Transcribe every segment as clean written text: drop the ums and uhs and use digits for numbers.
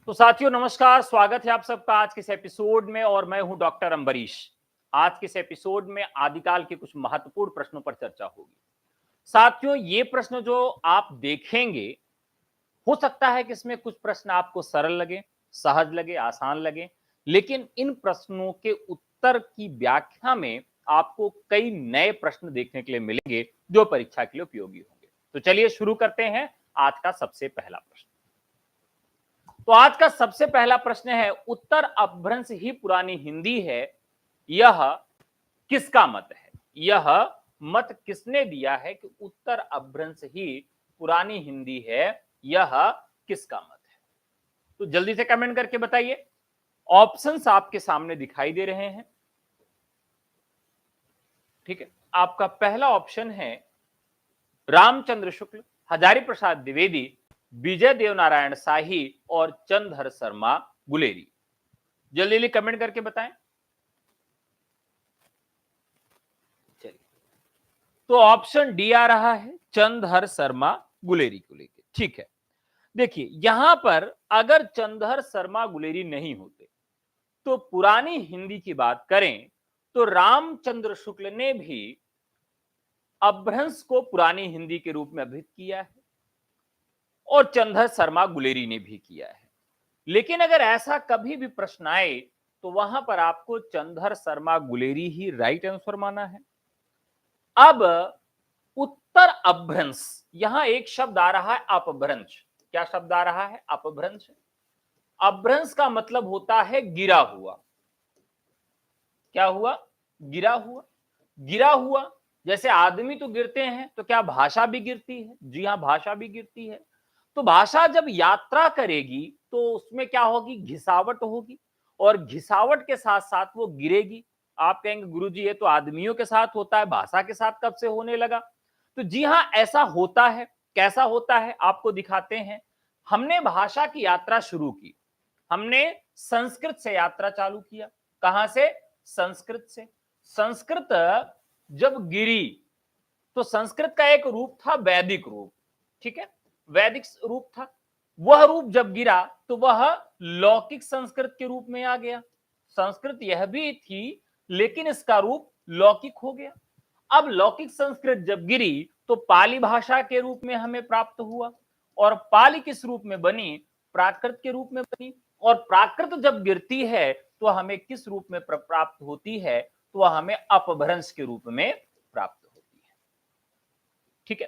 तो साथियों नमस्कार, स्वागत है आप सबका आज के इस एपिसोड में और मैं हूं डॉक्टर अंबरीश। आज के इस एपिसोड में आदिकाल के कुछ महत्वपूर्ण प्रश्नों पर चर्चा होगी। साथियों, ये प्रश्न जो आप देखेंगे, हो सकता है कि इसमें कुछ प्रश्न आपको सरल लगे, सहज लगे, आसान लगे, लेकिन इन प्रश्नों के उत्तर की व्याख्या में आपको कई नए प्रश्न देखने के लिए मिलेंगे जो परीक्षा के लिए उपयोगी होंगे। तो चलिए शुरू करते हैं आज का सबसे पहला प्रश्न। तो आज का सबसे पहला प्रश्न है, उत्तर अपभ्रंश ही पुरानी हिंदी है, यह किसका मत है? यह मत किसने दिया है कि उत्तर अपभ्रंश ही पुरानी हिंदी है? यह किसका मत है? तो जल्दी से कमेंट करके बताइए। ऑप्शंस आपके सामने दिखाई दे रहे हैं। ठीक है, आपका पहला ऑप्शन है रामचंद्र शुक्ल, हजारी प्रसाद द्विवेदी, विजय देवनारायण शाही और चंद्रहर शर्मा गुलेरी। जल्दी जल्दी कमेंट करके बताएं। चलिए, तो ऑप्शन डी आ रहा है, चंद्रहर शर्मा गुलेरी को लेकर। ठीक है, देखिए यहां पर अगर चंद्रहर शर्मा गुलेरी नहीं होते तो पुरानी हिंदी की बात करें तो रामचंद्र शुक्ल ने भी अपभ्रंश को पुरानी हिंदी के रूप में अभिहित किया है और चंद्रहर शर्मा गुलेरी ने भी किया है। लेकिन अगर ऐसा कभी भी प्रश्न आए तो वहां पर आपको चंद्रहर शर्मा गुलेरी ही राइट आंसर माना है। अब उत्तर अपभ्रंश, यहां एक शब्द आ रहा है अपभ्रंश। क्या शब्द आ रहा है? अपभ्रंश। अपभ्रंश का मतलब होता है गिरा हुआ। क्या हुआ? गिरा हुआ। गिरा हुआ, जैसे आदमी तो गिरते हैं तो क्या भाषा भी गिरती है? जी हां, भाषा भी गिरती है। तो भाषा जब यात्रा करेगी तो उसमें क्या होगी? घिसावट होगी और घिसावट के साथ साथ वो गिरेगी। आप कहेंगे गुरुजी ये तो आदमियों के साथ होता है, भाषा के साथ कब से होने लगा? तो जी हां, ऐसा होता है। कैसा होता है आपको दिखाते हैं। हमने भाषा की यात्रा शुरू की, हमने संस्कृत से यात्रा चालू किया। कहां से? संस्कृत से। संस्कृत जब गिरी तो संस्कृत का एक रूप था वैदिक रूप। ठीक है, वैदिक रूप था। वह रूप जब गिरा तो वह लौकिक संस्कृत के रूप में आ गया। संस्कृत यह भी थी लेकिन इसका रूप लौकिक हो गया। अब लौकिक संस्कृत जब गिरी तो पाली भाषा के रूप में हमें प्राप्त हुआ और पाली किस रूप में बनी? प्राकृत के रूप में बनी। और प्राकृत जब गिरती है तो हमें किस रूप में प्राप्त होती है? तो वह हमें अपभ्रंश के रूप में प्राप्त होती है। ठीक है,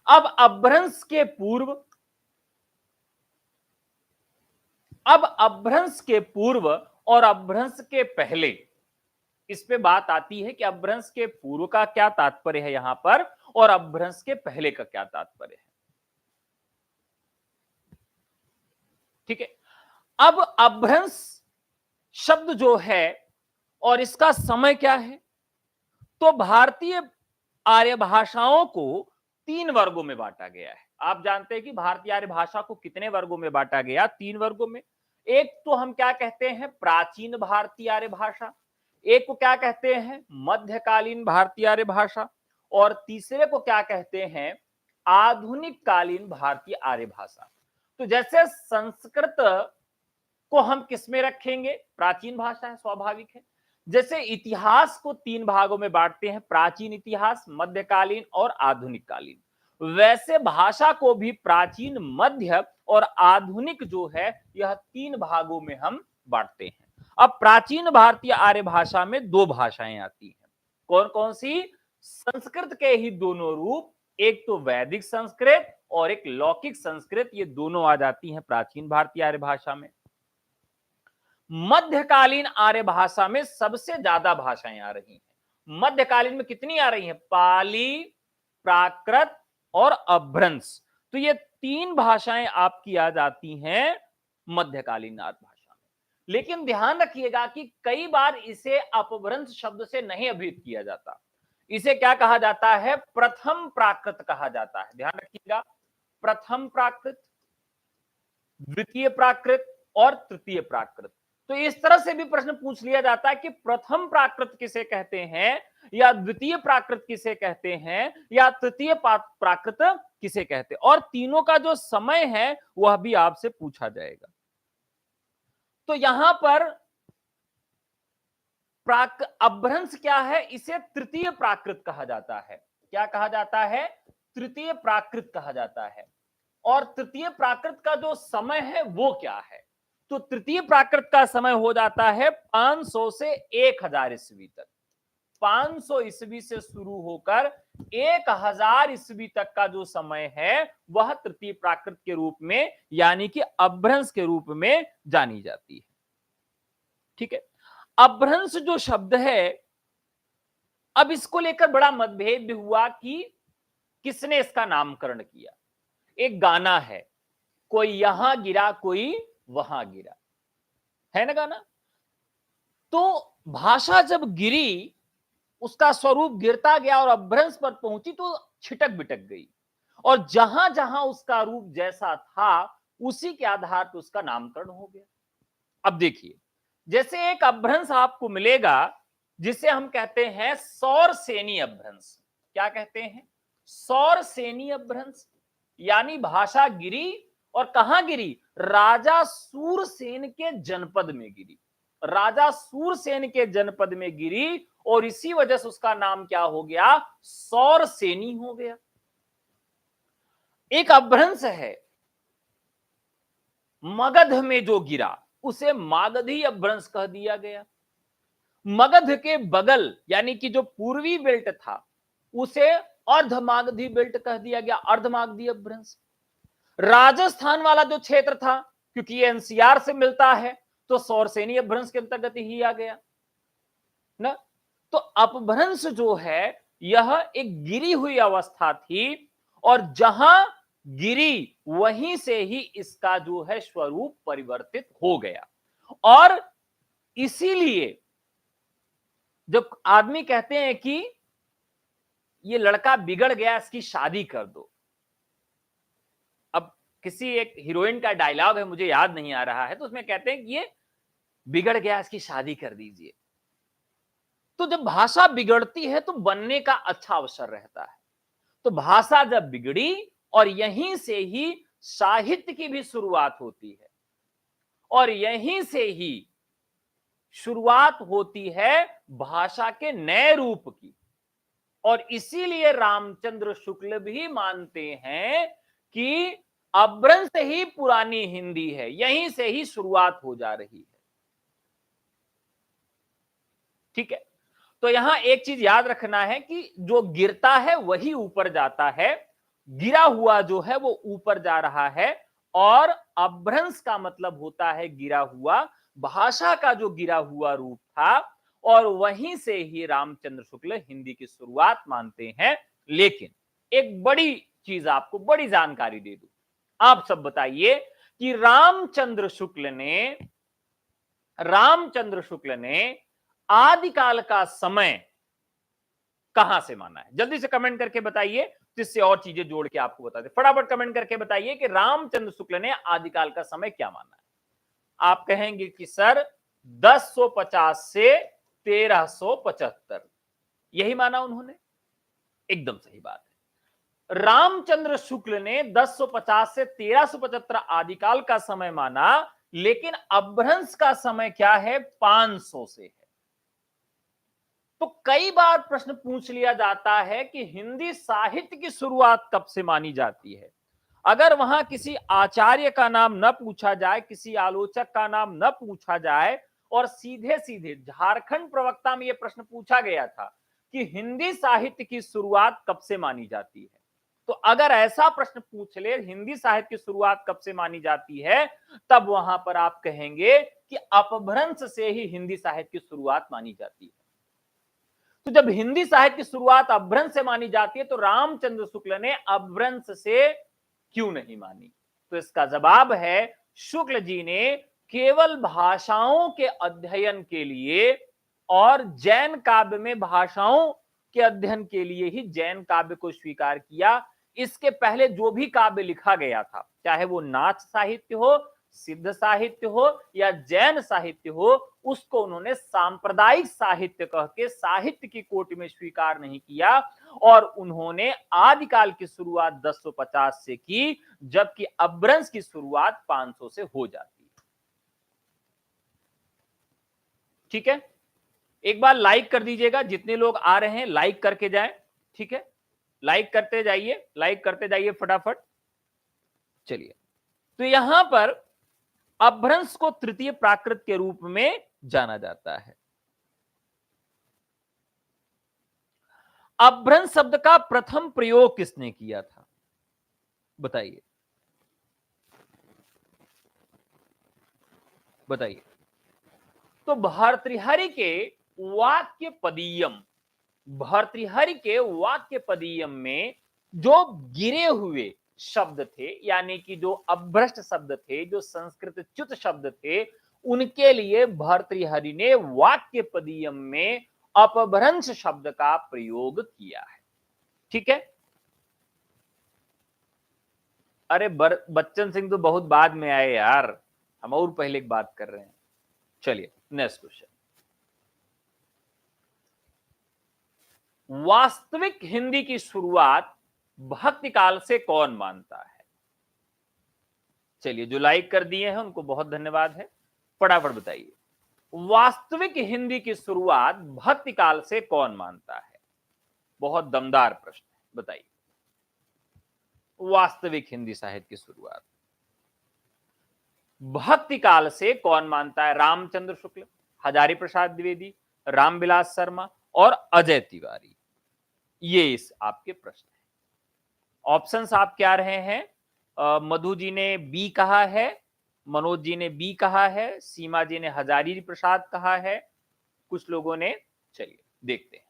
अब अपभ्रंश के पूर्व, अब अपभ्रंश के पूर्व और अपभ्रंश के पहले, इस पे बात आती है कि अपभ्रंश के पूर्व का क्या तात्पर्य है यहां पर और अपभ्रंश के पहले का क्या तात्पर्य है। ठीक है, अब अपभ्रंश शब्द जो है और इसका समय क्या है? तो भारतीय आर्य भाषाओं को 3 वर्गों में बांटा गया है। आप जानते हैं कि भारतीय आर्य भाषा को कितने वर्गों में बांटा गया? 3 वर्गों में। एक तो हम क्या कहते हैं? प्राचीन भारतीय आर्य भाषा। एक को क्या कहते हैं? मध्यकालीन भारतीय आर्य भाषा। और तीसरे को क्या कहते हैं? आधुनिक कालीन भारतीय आर्य भाषा। तो जैसे संस्कृत को हम किस में रखेंगे? प्राचीन भाषा है, स्वाभाविक है। जैसे इतिहास को 3 भागों में बांटते हैं, प्राचीन इतिहास, मध्यकालीन और आधुनिक कालीन, वैसे भाषा को भी प्राचीन, मध्य और आधुनिक जो है यह 3 भागों में हम बांटते हैं। अब प्राचीन भारतीय आर्य भाषा में 2 भाषाएं आती हैं। कौन कौन सी? संस्कृत के ही दोनों रूप, एक तो वैदिक संस्कृत और एक लौकिक संस्कृत, ये दोनों आ जाती हैं प्राचीन भारतीय आर्य भाषा में। मध्यकालीन आर्य भाषा में सबसे ज्यादा भाषाएं आ रही हैं। मध्यकालीन में कितनी आ रही हैं? पाली, प्राकृत और अपभ्रंश। तो ये 3 भाषाएं आपकी आ जाती हैं मध्यकालीन आर्य भाषा में। लेकिन ध्यान रखिएगा कि कई बार इसे अपभ्रंश शब्द से नहीं अभिहित किया जाता। इसे क्या कहा जाता है? प्रथम प्राकृत कहा जाता है। ध्यान रखिएगा, प्रथम प्राकृत, द्वितीय प्राकृत और तृतीय प्राकृत। तो इस तरह से भी प्रश्न पूछ लिया जाता है कि प्रथम प्राकृत किसे कहते हैं, या द्वितीय प्राकृत किसे कहते हैं, या तृतीय प्राकृत किसे कहते हैं, और तीनों का जो समय है वह भी आपसे पूछा जाएगा। तो यहां पर अपभ्रंश क्या है? इसे तृतीय प्राकृत कहा जाता है। क्या कहा जाता है? तृतीय प्राकृत कहा जाता है। और तृतीय प्राकृत का जो समय है वो क्या है? तो तृतीय प्राकृत का समय हो जाता है 500 से 1000 ईस्वी तक। 500 ईस्वी से शुरू होकर 1000 ईस्वी तक का जो समय है वह तृतीय प्राकृत के रूप में यानी कि अपभ्रंश के रूप में जानी जाती है। ठीक है। अपभ्रंश जो शब्द है, अब इसको लेकर बड़ा मतभेद भी हुआ कि किसने इसका नामकरण किया। एक गाना है, कोई यहां गिरा कोई वहां गिरा, है ना गाना? तो भाषा जब गिरी, उसका स्वरूप गिरता गया और अपभ्रंश पर पहुंची तो छिटक बिटक गई, और जहां जहां उसका रूप जैसा था उसी के आधार पर उसका नामकरण हो गया। अब देखिए, जैसे एक अपभ्रंश आपको मिलेगा जिसे हम कहते हैं सौरसेनी अपभ्रंश। क्या कहते हैं? सौरसेनी अपभ्रंश। यानी भाषा गिरी, और कहां गिरी? राजा सूरसेन के जनपद में गिरी। राजा सूरसेन के जनपद में गिरी, और इसी वजह से उसका नाम क्या हो गया? सौरसेनी हो गया। एक अपभ्रंश है मगध में जो गिरा, उसे मागधी अपभ्रंश कह दिया गया। मगध के बगल यानी कि जो पूर्वी बेल्ट था उसे अर्धमागधी बेल्ट कह दिया गया, अर्धमागधी अपभ्रंश। राजस्थान वाला जो क्षेत्र था, क्योंकि ये एनसीआर से मिलता है, तो सौरसेनी अपभ्रंश के अंतर्गत ही आ गया ना। तो अपभ्रंश जो है यह एक गिरी हुई अवस्था थी, और जहां गिरी वहीं से ही इसका जो है स्वरूप परिवर्तित हो गया। और इसीलिए जब आदमी कहते हैं कि ये लड़का बिगड़ गया, इसकी शादी कर दो। अब किसी एक हीरोइन का डायलॉग है, मुझे याद नहीं आ रहा है, तो उसमें कहते हैं कि ये बिगड़ गया, इसकी शादी कर दीजिए। तो जब भाषा बिगड़ती है तो बनने का अच्छा अवसर रहता है। तो भाषा जब बिगड़ी, और यहीं से ही साहित्य की भी शुरुआत होती है, और यहीं से ही शुरुआत होती है भाषा के नए रूप की। और इसीलिए रामचंद्र शुक्ल भी मानते हैं कि अपभ्रंश ही पुरानी हिंदी है, यहीं से ही शुरुआत हो जा रही है। ठीक है। तो यहां एक चीज याद रखना है कि जो गिरता है वही ऊपर जाता है, गिरा हुआ जो है वो ऊपर जा रहा है। और अपभ्रंश का मतलब होता है गिरा हुआ, भाषा का जो गिरा हुआ रूप था, और वहीं से ही रामचंद्र शुक्ल हिंदी की शुरुआत मानते हैं। लेकिन एक बड़ी चीज, आपको बड़ी जानकारी दे दूं, आप सब बताइए कि रामचंद्र शुक्ल ने आदिकाल का समय कहां से माना है? जल्दी से कमेंट करके बताइए, जिससे और चीजें जोड़ के आपको बता दे। फटाफट कमेंट करके बताइए कि रामचंद्र शुक्ल ने आदिकाल का समय क्या माना है। आप कहेंगे कि सर 1050 से 1375, यही माना उन्होंने। एकदम सही बात है। रामचंद्र शुक्ल ने 1050 से 1375 आदिकाल का समय माना, लेकिन अपभ्रंश का समय क्या है? 500 से है। तो कई बार प्रश्न पूछ लिया जाता है कि हिंदी साहित्य की शुरुआत कब से मानी जाती है। अगर वहां किसी आचार्य का नाम न पूछा जाए, किसी आलोचक का नाम न पूछा जाए, और सीधे सीधे झारखंड प्रवक्ता में यह प्रश्न पूछा गया था कि हिंदी साहित्य की शुरुआत कब से मानी जाती है, तो अगर ऐसा प्रश्न पूछ ले हिंदी साहित्य की शुरुआत कब से मानी जाती है, तब वहां पर आप कहेंगे कि अपभ्रंश से ही हिंदी साहित्य की शुरुआत मानी जाती है। तो जब हिंदी साहित्य की शुरुआत अपभ्रंश से मानी जाती है, तो रामचंद्र शुक्ल ने अपभ्रंश से क्यों नहीं मानी? तो इसका जवाब है, शुक्ल जी ने केवल भाषाओं के अध्ययन के लिए और जैन काव्य में भाषाओं के अध्ययन के लिए ही जैन काव्य को स्वीकार किया। इसके पहले जो भी काव्य लिखा गया था, चाहे वो नाच साहित्य हो, सिद्ध साहित्य हो या जैन साहित्य हो, उसको उन्होंने सांप्रदायिक साहित्य कह के साहित्य की कोटि में स्वीकार नहीं किया। और उन्होंने आदिकाल की शुरुआत 1050 से की, जबकि अपभ्रंश की शुरुआत 500 से हो जाती है। ठीक है, एक बार लाइक कर दीजिएगा, जितने लोग आ रहे हैं लाइक करके जाएं। ठीक है, लाइक करते जाइए, लाइक करते जाइए फटाफट। चलिए, तो यहां पर अपभ्रंश को तृतीय प्राकृत के रूप में जाना जाता है। अपभ्रंश शब्द का प्रथम प्रयोग किसने किया था, बताइए बताइए। तो भर्तृहरि के वाक्य पदीयम, भर्तृहरि के वाक्य पदीयम में जो गिरे हुए शब्द थे, यानी कि जो अभ्रष्ट शब्द थे, जो संस्कृत च्युत शब्द थे, उनके लिए भर्तृहरि ने वाक्य पदीयम में अपभ्रंश शब्द का प्रयोग किया है। ठीक है, अरे बच्चन सिंह तो बहुत बाद में आए यार, हम और पहले की बात कर रहे हैं। चलिए नेक्स्ट क्वेश्चन, वास्तविक हिंदी की शुरुआत भक्ति काल से कौन मानता है? चलिए, जो लाइक कर दिए हैं उनको बहुत धन्यवाद है, फटाफट बताइए, वास्तविक हिंदी की शुरुआत भक्ति काल से कौन मानता है? बहुत दमदार प्रश्न है, बताइए, वास्तविक हिंदी साहित्य की शुरुआत भक्ति काल से कौन मानता है? रामचंद्र शुक्ल, हजारी प्रसाद द्विवेदी, रामविलास शर्मा और अजय तिवारी। ये इस आपके प्रश्न है। ऑप्शंस आप क्या रहे हैं? मधु जी ने बी कहा है, मनोज जी ने बी कहा है, सीमा जी ने हजारी प्रसाद कहा है, कुछ लोगों ने, चलिए देखते हैं।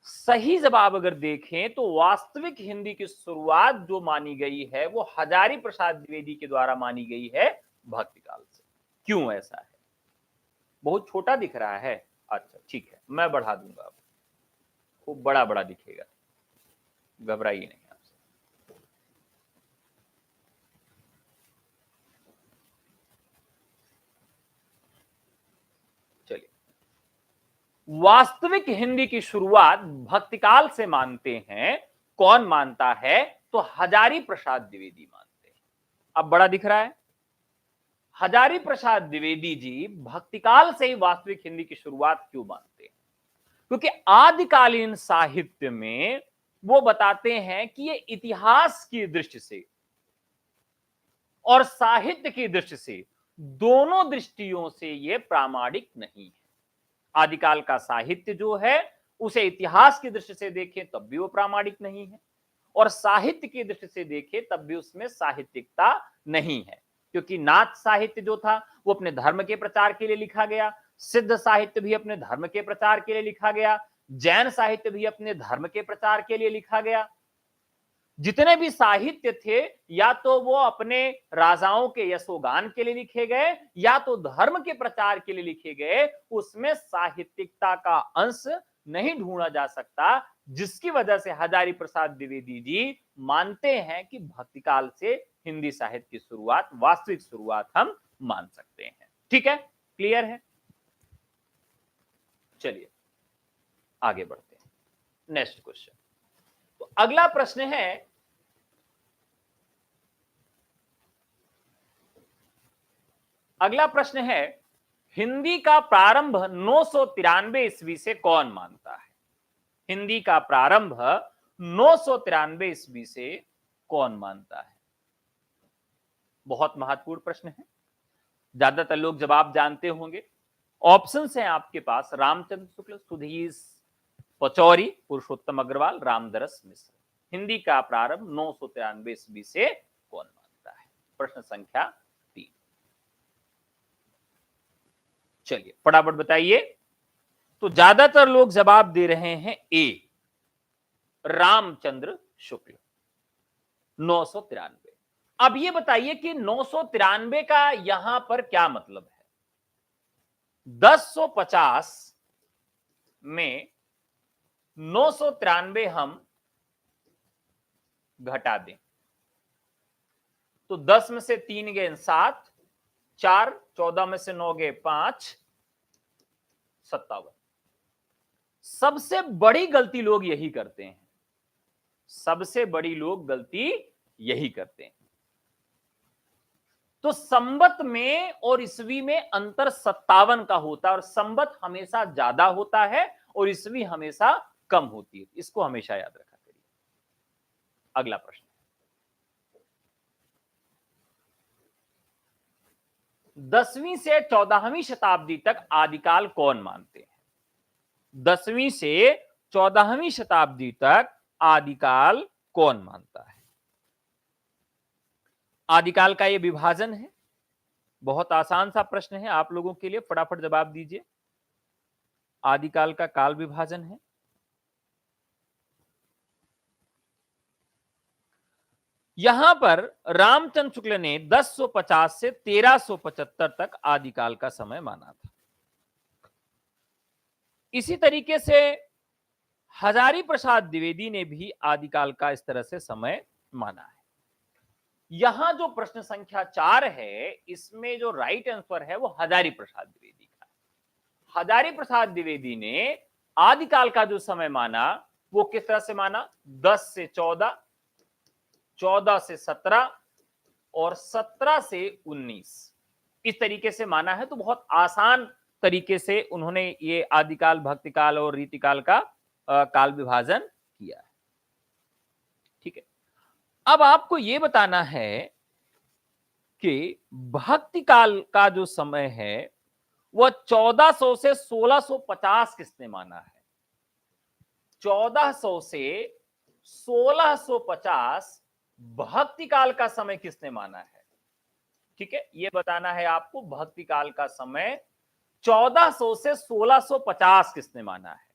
सही जवाब अगर देखें तो वास्तविक हिंदी की शुरुआत जो मानी गई है वो हजारी प्रसाद द्विवेदी के द्वारा मानी गई है भक्ति काल से। क्यों ऐसा है? बहुत छोटा दिख रहा है, अच्छा ठीक है, मैं बढ़ा दूंगा, अब खूब बड़ा बड़ा दिखेगा, घबराइए नहीं आपसे। चलिए, वास्तविक हिंदी की शुरुआत भक्तिकाल से मानते हैं, कौन मानता है? तो हजारी प्रसाद द्विवेदी मानते हैं। अब बड़ा दिख रहा है, हजारी प्रसाद द्विवेदी जी भक्तिकाल से ही वास्तविक हिंदी की शुरुआत क्यों मानते हैं? क्योंकि आदिकालीन साहित्य में वो बताते हैं कि ये इतिहास की दृष्टि से और साहित्य की दृष्टि से, दोनों दृष्टियों से ये प्रामाणिक नहीं है। आदिकाल का साहित्य जो है उसे इतिहास की दृष्टि से देखें तब भी वो प्रामाणिक नहीं है, और साहित्य की दृष्टि से देखें तब भी उसमें साहित्यिकता नहीं है। क्योंकि नाथ साहित्य जो था वो अपने धर्म के प्रचार के लिए लिखा गया, सिद्ध साहित्य भी अपने धर्म के प्रचार के लिए लिखा गया, जैन साहित्य भी अपने धर्म के प्रचार के लिए लिखा गया। जितने भी साहित्य थे या तो वो अपने राजाओं के यशोगान के लिए लिखे गए या तो धर्म के प्रचार के लिए लिखे गए, उसमें साहित्यिकता का अंश नहीं ढूंढा जा सकता, जिसकी वजह से हजारी प्रसाद द्विवेदी जी मानते हैं कि भक्तिकाल से हिंदी साहित्य की शुरुआत, वास्तविक शुरुआत हम मान सकते हैं। ठीक है, क्लियर है? चलिए आगे बढ़ते हैं, नेक्स्ट क्वेश्चन। तो अगला प्रश्न है, अगला प्रश्न है, हिंदी का प्रारंभ 993 ईस्वी से कौन मानता है? हिंदी का प्रारंभ 993 ईस्वी से कौन मानता है? बहुत महत्वपूर्ण प्रश्न है, ज्यादातर लोग जवाब जानते होंगे। ऑप्शन हैं आपके पास, रामचंद्र शुक्ल, सुधीर पचौरी, पुरुषोत्तम अग्रवाल, रामदरस मिश्र। हिंदी का प्रारंभ 993 ईस्वी से कौन मानता है? प्रश्न संख्या 3। चलिए फटाफट बताइए। तो ज्यादातर लोग जवाब दे रहे हैं ए, रामचंद्र शुक्ल, 993। अब ये बताइए कि 993 का यहां पर क्या मतलब है? 1050 में 993 हम घटा दें तो 10 में से 3 गए 7, 4, 14 में से 9 गए 5, 57। सबसे बड़ी गलती लोग यही करते हैं, सबसे बड़ी लोग गलती यही करते हैं। तो संवत में और ईस्वी में अंतर 57 का होता है और संवत हमेशा ज्यादा होता है और ईस्वी हमेशा कम होती है। इसको हमेशा याद रखा करिए। अगला प्रश्न, 10वीं से 14वीं शताब्दी तक आदिकाल कौन मानते हैं? 10वीं से 14वीं शताब्दी तक आदिकाल कौन मानता है? आदिकाल का यह विभाजन है, बहुत आसान सा प्रश्न है आप लोगों के लिए, फटाफट जवाब दीजिए। आदिकाल का काल विभाजन है। यहां पर रामचंद्र शुक्ल ने 1050 से 1375 तक आदिकाल का समय माना था। इसी तरीके से हजारी प्रसाद द्विवेदी ने भी आदिकाल का इस तरह से समय माना है। यहां जो प्रश्न संख्या 4 है, इसमें जो राइट आंसर है वो हजारी प्रसाद द्विवेदी का है। हजारी प्रसाद द्विवेदी ने आदिकाल का जो समय माना वो किस तरह से माना? 10 से 14, 14 से 17 और 17 से 19 इस तरीके से माना है। तो बहुत आसान तरीके से उन्होंने ये आदिकाल, भक्तिकाल और रीतिकाल का काल विभाजन किया है। ठीक है, अब आपको यह बताना है कि भक्तिकाल का जो समय है वह 1400 से 1650 किसने माना है? 1400 से 1650 भक्तिकाल का समय किसने माना है? ठीक है, यह बताना है आपको, भक्तिकाल का समय 1400 से 1650 किसने माना है?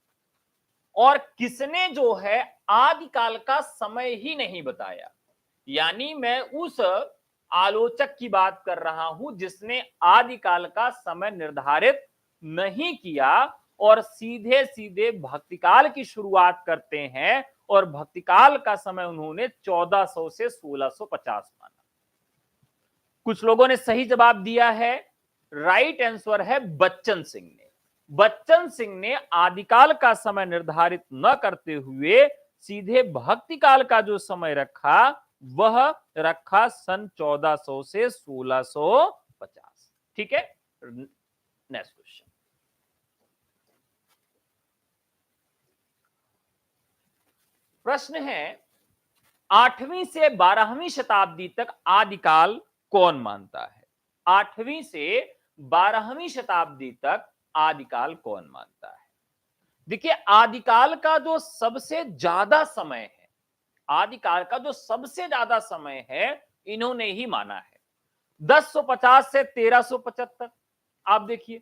और किसने जो है आदिकाल का समय ही नहीं बताया। यानी मैं उस आलोचक की बात कर रहा हूं जिसने आदिकाल का समय निर्धारित नहीं किया और सीधे सीधे भक्तिकाल की शुरुआत करते हैं और भक्तिकाल का समय उन्होंने 1400 से 1650 माना। कुछ लोगों ने सही जवाब दिया है। राइट आंसर है बच्चन सिंह ने। बच्चन सिंह ने आदिकाल का समय निर्धारित न करते हुए सीधे भक्तिकाल का जो समय रखा वह रखा सन 1400 से 1650। ठीक है, नेक्स्ट क्वेश्चन। प्रश्न है 8वीं से 12वीं शताब्दी तक आदिकाल कौन मानता है? 8वीं से 12वीं शताब्दी तक आदिकाल कौन मानता है? देखिए, आदिकाल का जो सबसे ज्यादा समय है, आदिकाल का जो सबसे ज्यादा समय है इन्होंने ही माना है। 1050 से 1375 आप देखिए,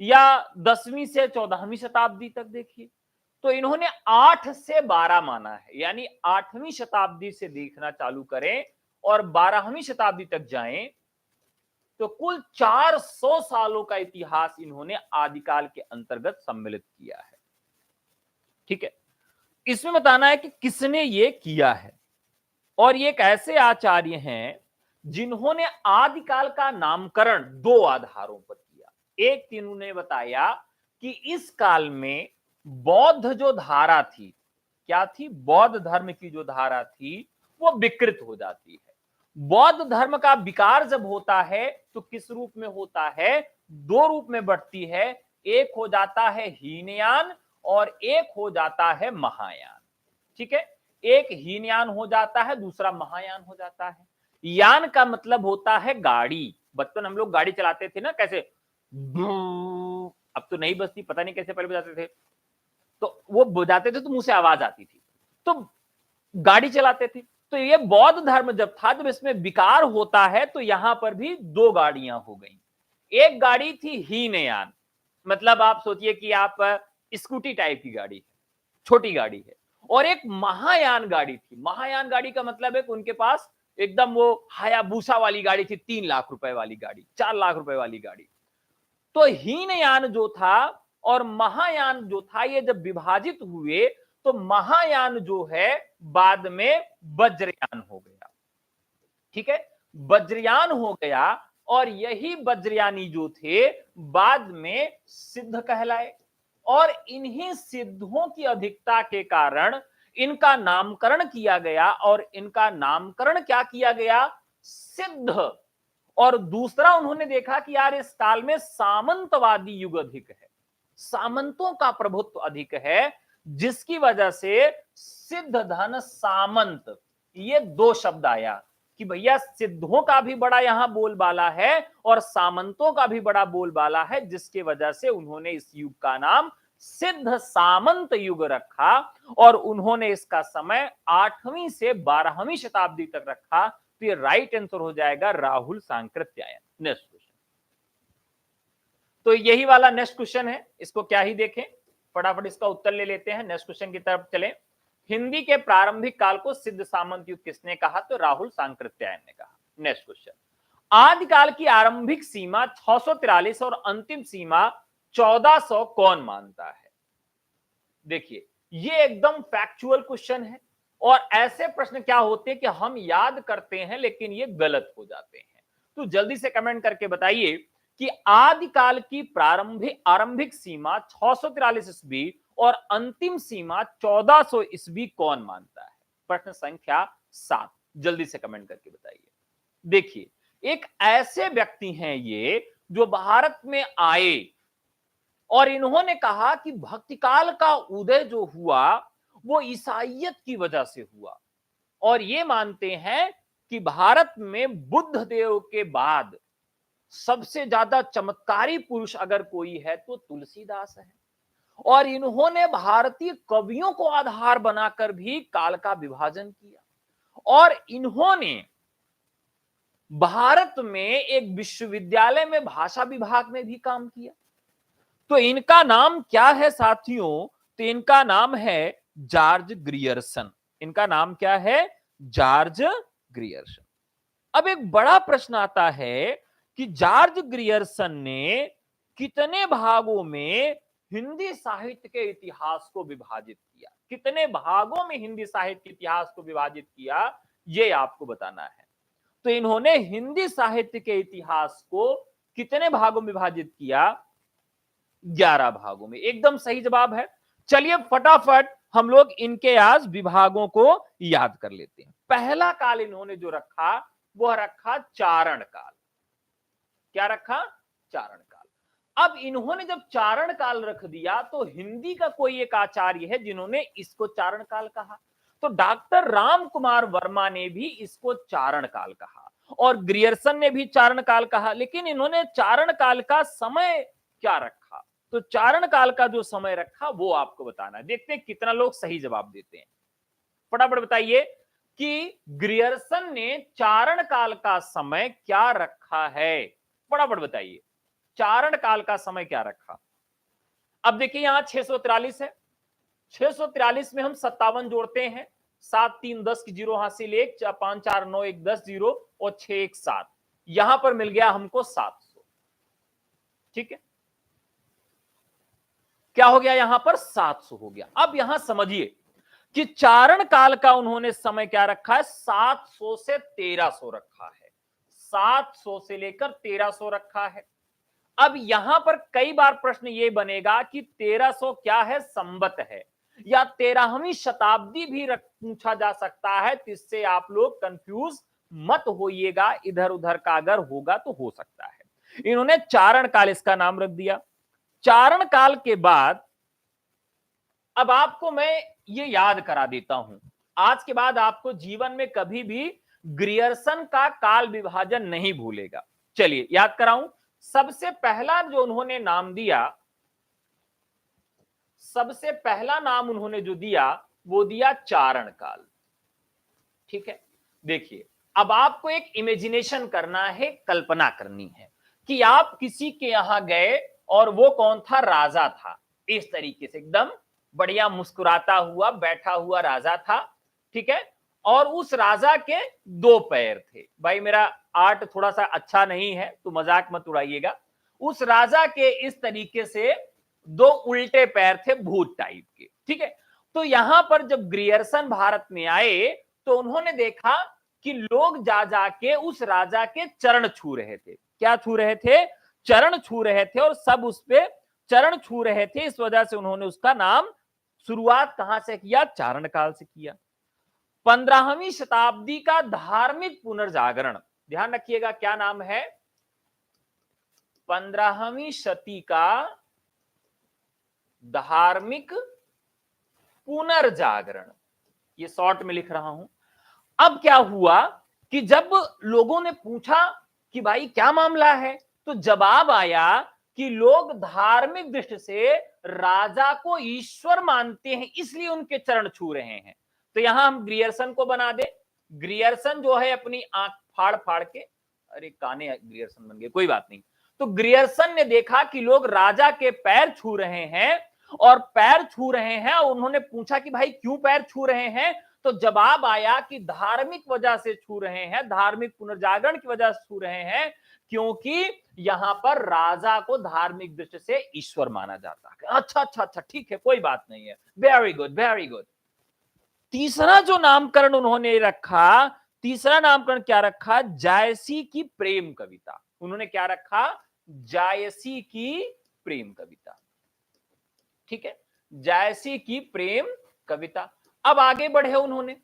या 10वीं से 14वीं शताब्दी तक देखिए, तो इन्होंने 8 से 12 माना है। यानी 8वीं शताब्दी से देखना चालू करें और 12वीं शताब्दी तक जाएं तो कुल 400 सालों का इतिहास इन्होंने आदिकाल के अंतर्गत सम्मिलित किया है। ठीक है, इसमें बताना है कि किसने ये किया है। और ये एक ऐसे आचार्य हैं जिन्होंने आदिकाल का नामकरण 2 आधारों पर किया। एक, इन्होंने बताया कि इस काल में बौद्ध जो धारा थी, क्या थी? बौद्ध धर्म की जो धारा थी वो विकृत हो जाती है। बौद्ध धर्म का विकार जब होता है तो किस रूप में होता है? 2 रूप में बढ़ती है। एक हो जाता है हीनयान और एक हो जाता है महायान। ठीक है, एक हीनयान हो जाता है, दूसरा महायान हो जाता है। यान का मतलब होता है गाड़ी। बचपन हम लोग गाड़ी चलाते थे ना, कैसे, अब तो नहीं बजती, पता नहीं कैसे पहले बजाते थे, तो वो बजाते थे तो मुंह से आवाज आती थी, तो गाड़ी चलाते थे। तो ये बौद्ध धर्म जब था, जब इसमें विकार होता है तो यहां पर भी 2 गाड़ियां हो गई। एक गाड़ी थी हीनयान, मतलब आप सोचिए कि आप स्कूटी टाइप की गाड़ी है, छोटी गाड़ी है। और एक महायान गाड़ी थी। महायान गाड़ी का मतलब है कि उनके पास एकदम वो हायाबूसा वाली गाड़ी थी, 3 लाख रुपए वाली गाड़ी, 4 लाख रुपए वाली गाड़ी। तो हीनयान जो था और महायान जो था, ये जब विभाजित हुए तो महायान जो है बाद में वज्रयान हो गया। ठीक है, वज्रयान हो गया और यही वज्रयानी जो थे बाद में सिद्ध कहलाए। और इन्हीं सिद्धों की अधिकता के कारण इनका नामकरण किया गया। और इनका नामकरण क्या किया गया? सिद्ध। और दूसरा उन्होंने देखा कि यार इस काल में सामंतवादी युग अधिक है, सामंतों का प्रभुत्व अधिक है, जिसकी वजह से सिद्ध धन सामंत, ये दो शब्द आया कि भैया सिद्धों का भी बड़ा यहां बोलबाला है और सामंतों का भी बड़ा बोलबाला है, जिसकी वजह से उन्होंने इस युग का नाम सिद्ध सामंत युग रखा और उन्होंने इसका समय 8वीं से 12वीं शताब्दी तक रखा। तो ये राइट आंसर हो जाएगा राहुल सांकृत्यायन। नेक्स्ट क्वेश्चन, तो यही वाला नेक्स्ट क्वेश्चन है, इसको क्या ही देखें, फटाफट इसका उत्तर ले लेते हैं, नेक्स्ट क्वेश्चन की तरफ चलें। हिंदी के प्रारंभिक काल को सिद्ध सामंत युग किसने कहा? तो राहुल सांकृत्यायन ने कहा। नेक्स्ट क्वेश्चन, आदिकाल की आरंभिक सीमा 643 और अंतिम सीमा 1400 कौन मानता है? देखिए ये एकदम फैक्चुअल क्वेश्चन है और ऐसे प्रश्न क्या होते हैं कि हम याद करते हैं लेकिन ये गलत हो जाते हैं। तो जल्दी से कमेंट करके बताइए कि आदिकाल की आरंभिक सीमा 643 ईस्वी और अंतिम सीमा 1400 ईस्वी कौन मानता है? प्रश्न संख्या 7, जल्दी से कमेंट करके बताइए। देखिए एक ऐसे व्यक्ति हैं ये जो भारत में आए और इन्होंने कहा कि भक्तिकाल का उदय जो हुआ वो ईसाइयत की वजह से हुआ और ये मानते हैं कि भारत में बुद्ध देव के बाद सबसे ज्यादा चमत्कारी पुरुष अगर कोई है तो तुलसीदास है और इन्होंने भारतीय कवियों को आधार बनाकर भी काल का विभाजन किया और इन्होंने भारत में एक विश्वविद्यालय में भाषा विभाग में भी काम किया। तो इनका नाम क्या है साथियों? तो इनका नाम है जॉर्ज ग्रियर्सन। इनका नाम क्या है? George Grierson. अब एक बड़ा प्रश्न आता है कि जॉर्ज ग्रियर्सन ने कितने भागों में हिंदी साहित्य के इतिहास को विभाजित किया? कितने भागों में हिंदी साहित्य के इतिहास को विभाजित किया, ये आपको बताना है। तो इन्होंने हिंदी साहित्य के इतिहास को कितने भागों में विभाजित किया? 11 भागों में। एकदम सही जवाब है। चलिए फटाफट हम लोग इनके आज विभागों को याद कर लेते हैं। पहला काल इन्होंने जो रखा वो रखा चारण काल। क्या रखा? चारण काल। अब इन्होंने जब चारण काल रख दिया तो हिंदी का कोई एक आचार्य है जिन्होंने इसको चारण काल कहा। तो डॉक्टर राम कुमार वर्मा ने भी इसको चारण काल कहा और ग्रियर्सन ने भी चारण काल कहा, लेकिन इन्होंने चारण काल का समय क्या रखा? तो चारण काल का जो समय रखा वो आपको बताना है। देखते हैं कितना लोग सही जवाब देते हैं। फटाफट बताइए कि ग्रियर्सन ने चारण काल का समय क्या रखा है? फटाफट बताइए चारण काल का समय क्या रखा। अब देखिए यहां 643 है, 643 में हम 57 जोड़ते हैं, 7 3 10 की जीरो हासिल 1 5 4 9 1 10 जीरो और 6 1 7, यहां पर मिल गया हमको 700। ठीक है, क्या हो गया? यहां पर 700 हो गया। अब यहां समझिए कि चारण काल का उन्होंने समय क्या रखा है? 700 से 1300 रखा है, 700 से लेकर 1300 रखा है। अब यहां पर कई बार प्रश्न ये बनेगा कि 1300 क्या है? संवत है या 13वीं शताब्दी भी पूछा जा सकता है, जिससे आप लोग कंफ्यूज मत होइएगा, इधर उधर का अगर होगा तो हो सकता है। इन्होंने चारण काल इसका नाम रख दिया। चारण काल के बाद अब आपको मैं ये याद करा देता हूं, आज के बाद आपको जीवन में कभी भी ग्रियर्सन का काल विभाजन नहीं भूलेगा। चलिए याद कराऊं। सबसे पहला जो उन्होंने नाम दिया, सबसे पहला नाम उन्होंने जो दिया वो दिया चारण काल। ठीक है, देखिए अब आपको एक इमेजिनेशन करना है, कल्पना करनी है कि आप किसी के यहां गए और वो कौन था? राजा था। इस तरीके से एकदम बढ़िया मुस्कुराता हुआ बैठा हुआ राजा था। ठीक है, और उस राजा के 2 पैर थे। भाई मेरा आर्ट थोड़ा सा अच्छा नहीं है तो मजाक मत उड़ाइएगा। उस राजा के इस तरीके से 2 उल्टे पैर थे, भूत टाइप के। ठीक है, तो यहां पर जब ग्रियर्सन भारत में आए तो उन्होंने देखा कि लोग जा जाके उस राजा के चरण छू रहे थे। क्या छू रहे थे? चरण छू रहे थे और सब उस पे चरण छू रहे थे। इस वजह से उन्होंने उसका नाम शुरुआत कहां से किया? चारण काल से किया। 15वीं शताब्दी का धार्मिक पुनर्जागरण ध्यान रखिएगा क्या नाम है, 15वीं शती का धार्मिक पुनर्जागरण, ये शॉर्ट में लिख रहा हूं। अब क्या हुआ कि जब लोगों ने पूछा कि भाई क्या मामला है, तो जवाब आया कि लोग धार्मिक दृष्टि से राजा को ईश्वर मानते हैं, इसलिए उनके चरण छू रहे हैं। तो यहां हम ग्रियर्सन को बना दे। ग्रियर्सन जो है अपनी आंख फाड़ फाड़ के, अरे काने ग्रियर्सन बन गए, कोई बात नहीं। तो ग्रियर्सन ने देखा कि लोग राजा के पैर छू रहे हैं, और पैर छू रहे हैं, और उन्होंने पूछा कि भाई क्यों पैर छू रहे हैं, तो जवाब आया कि धार्मिक वजह से छू रहे हैं, धार्मिक पुनर्जागरण की वजह से छू रहे हैं, क्योंकि यहां पर राजा को धार्मिक दृष्टि से ईश्वर माना जाता है। अच्छा अच्छा अच्छा, ठीक है, कोई बात नहीं है, वेरी गुड वेरी गुड। तीसरा जो नामकरण उन्होंने रखा, तीसरा नामकरण क्या रखा, जायसी की प्रेम कविता। उन्होंने क्या रखा, जायसी की प्रेम कविता, ठीक है, जायसी की प्रेम कविता। अब आगे बढ़े उन्होंने,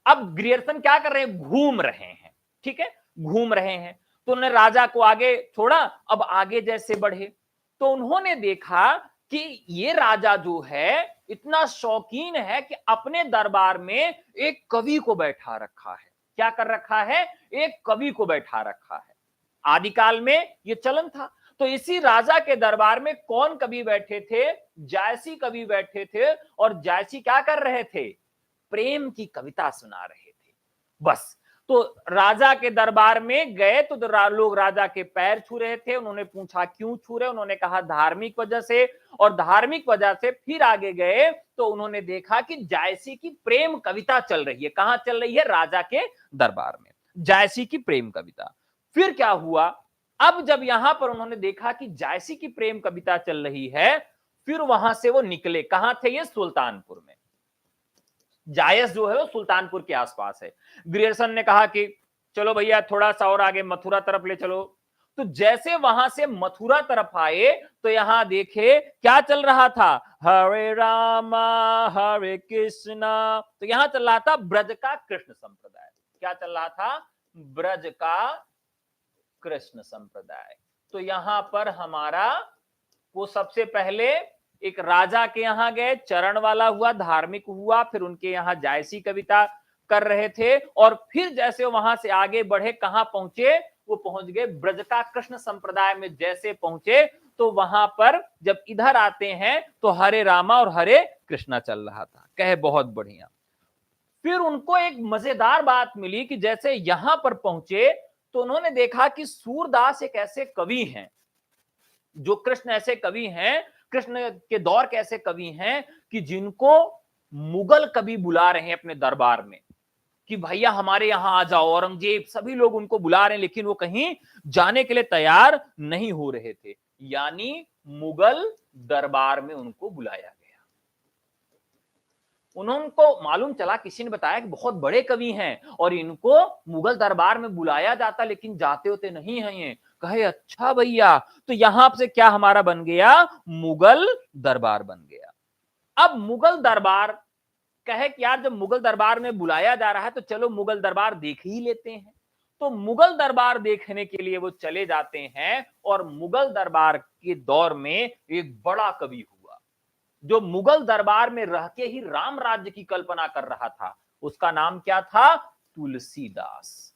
अब ग्रियर्सन क्या कर रहे हैं, घूम रहे हैं, ठीक है, घूम रहे हैं। तो उन्होंने राजा को आगे छोड़ा, अब आगे जैसे बढ़े तो उन्होंने देखा कि ये राजा जो है इतना शौकीन है कि अपने दरबार में एक कवि को बैठा रखा है। क्या कर रखा है, एक कवि को बैठा रखा है। आदिकाल में ये चलन था। तो इसी राजा के दरबार में कौन कवि बैठे थे, जायसी कवि बैठे थे, और जायसी क्या कर रहे थे, प्रेम की कविता सुना रहे थे। बस, तो राजा के दरबार में गए तो लोग राजा के पैर छू रहे थे। उन्होंने पूछा क्यों छू रहे, उन्होंने कहा धार्मिक वजह से, और धार्मिक वजह से फिर आगे गए तो उन्होंने देखा कि जायसी की प्रेम कविता चल रही है। कहां चल रही है, राजा के दरबार में, जायसी की प्रेम कविता। फिर क्या हुआ, अब जब यहां पर उन्होंने देखा कि जायसी की प्रेम कविता चल रही है, फिर वहां से वो निकले। कहां थे ये, सुल्तानपुर में। जायस जो है वो सुल्तानपुर के आसपास है। ग्रियर्सन ने कहा कि चलो भैया थोड़ा सा और आगे मथुरा तरफ ले चलो। तो जैसे वहां से मथुरा तरफ आए तो यहां देखे क्या चल रहा था, हरे रामा हरे कृष्णा। तो यहां चल रहा था ब्रज का कृष्ण संप्रदाय। क्या चल रहा था, ब्रज का कृष्ण संप्रदाय। तो यहां पर हमारा वो सबसे पहले एक राजा के यहां गए, चरण वाला हुआ, धार्मिक हुआ, फिर उनके यहां जायसी कविता कर रहे थे, और फिर जैसे वहां से आगे बढ़े कहां पहुंचे, वो पहुंच गए ब्रज का कृष्ण संप्रदाय में। जैसे पहुंचे तो वहां पर जब इधर आते हैं तो हरे रामा और हरे कृष्णा चल रहा था। कहे बहुत बढ़िया। फिर उनको एक मजेदार बात मिली कि जैसे यहां पर पहुंचे तो उन्होंने देखा कि सूरदास एक ऐसे कवि हैं, जो कृष्ण ऐसे कवि हैं, कृष्ण के दौर के ऐसे कवि हैं कि जिनको मुगल कवि बुला रहे हैं अपने दरबार में कि भैया हमारे यहां आ जाओ। औरंगजेब सभी लोग उनको बुला रहे हैं, लेकिन वो कहीं जाने के लिए तैयार नहीं हो रहे थे। यानी मुगल दरबार में उनको बुलाया गया। उनको मालूम चला, किसी ने बताया कि बहुत बड़े कवि हैं और इनको मुगल दरबार में बुलाया जाता, लेकिन जाते होते नहीं हैं ये। कहे अच्छा भैया, तो यहां से क्या हमारा बन गया, मुगल दरबार बन गया। अब मुगल दरबार कहे कि यार जब मुगल दरबार में बुलाया जा रहा है तो चलो मुगल दरबार देख ही लेते हैं। तो मुगल दरबार देखने के लिए वो चले जाते हैं, और मुगल दरबार के दौर में एक बड़ा कवि हुआ जो मुगल दरबार में रह के ही राम राज्य की कल्पना कर रहा था। उसका नाम क्या था, तुलसीदास।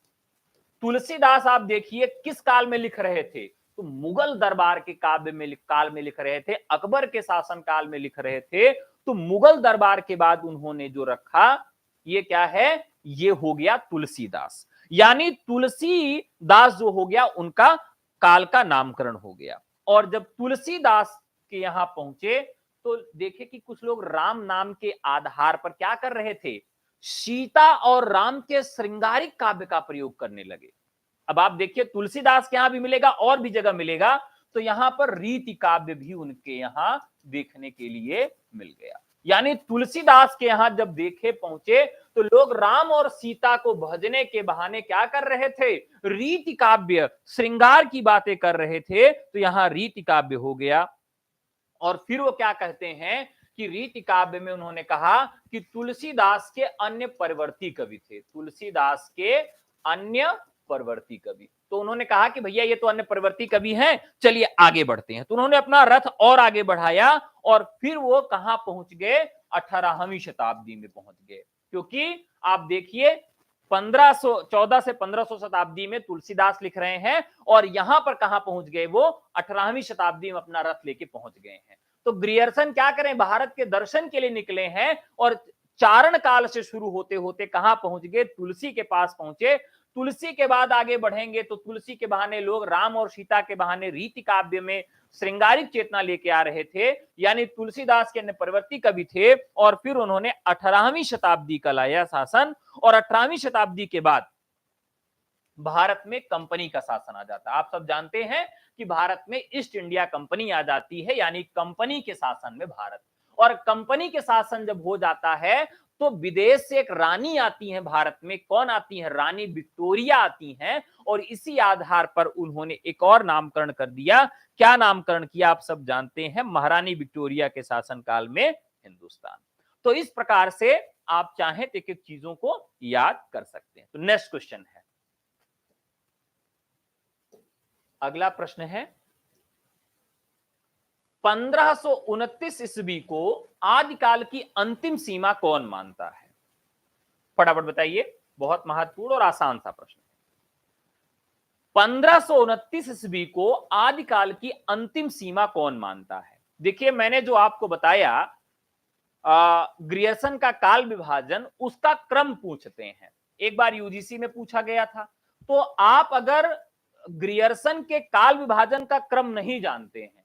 तुलसीदास आप देखिए किस काल में लिख रहे थे, तो मुगल दरबार के काव्य में काल में लिख रहे थे, अकबर के शासन काल में लिख रहे थे। तो मुगल दरबार के बाद उन्होंने जो रखा, ये क्या है, ये हो गया तुलसीदास। यानी तुलसीदास जो हो गया उनका काल का नामकरण हो गया। और जब तुलसीदास के यहां पहुंचे तो देखे कि कुछ लोग राम नाम के आधार पर क्या कर रहे थे, सीता और राम के श्रृंगारिक काव्य का प्रयोग करने लगे। अब आप देखिए तुलसीदास के यहां भी मिलेगा और भी जगह मिलेगा, तो यहां पर रीति काव्य भी उनके यहां देखने के लिए मिल गया। यानी तुलसीदास के यहां जब देखे पहुंचे तो लोग राम और सीता को भजने के बहाने क्या कर रहे थे, रीति काव्य श्रृंगार की बातें कर रहे थे। तो यहां रीति काव्य हो गया। और फिर वो क्या कहते हैं कि रीति काव्य में उन्होंने कहा कि तुलसीदास के अन्य परिवर्ती कवि थे, तुलसीदास के अन्य परवर्ती कवि। तो उन्होंने कहा कि भैया ये तो अन्य परवर्ती कवि हैं, चलिए आगे बढ़ते हैं। तो उन्होंने अपना रथ और आगे बढ़ाया और फिर वो कहां पहुंच गए, 18वीं शताब्दी में पहुंच गए। क्योंकि आप देखिए 1400 से 1500 शताब्दी में तुलसीदास लिख रहे हैं और यहां पर कहां पहुंच गए, वो 18वीं शताब्दी में अपना रथ लेके पहुंच गए हैं। तो ग्रियर्सन क्या करें, भारत के दर्शन के लिए निकले हैं और चारण काल से शुरू होते होते कहां पहुंच गए, तुलसी के पास पहुंचे। तुलसी के बाद आगे बढ़ेंगे तो तुलसी के बहाने लोग राम और सीता के बहाने रीति काव्य में श्रृंगारिक चेतना लेके आ रहे थे, यानी तुलसीदास के अन्य परवर्ती कवि थे। और फिर उन्होंने 18वीं शताब्दी का लाया शासन और 18वीं शताब्दी के बाद भारत में कंपनी का शासन आ जाता है। आप सब जानते हैं कि भारत में ईस्ट इंडिया कंपनी आ जाती है, यानी कंपनी के शासन में भारत। और कंपनी के शासन जब हो जाता है तो विदेश से एक रानी आती है भारत में। कौन आती है, रानी विक्टोरिया आती हैं। और इसी आधार पर उन्होंने एक और नामकरण कर दिया। क्या नामकरण किया आप सब जानते हैं, महारानी विक्टोरिया के शासनकाल में हिंदुस्तान। तो इस प्रकार से आप चाहें तो एक एक चीजों को याद कर सकते हैं। तो नेक्स्ट क्वेश्चन है, अगला प्रश्न है 1529 ईस्वी को आदिकाल की अंतिम सीमा कौन मानता है? फटाफट बताइए, बहुत महत्वपूर्ण और आसान सा प्रश्न है। 1529 ईस्वी को आदिकाल की अंतिम सीमा कौन मानता है? देखिए मैंने जो आपको बताया ग्रियर्सन का काल विभाजन, उसका क्रम पूछते हैं। एक बार यूजीसी में पूछा गया था। तो आप अगर ग्रियर्सन के काल विभाजन का क्रम नहीं जानते हैं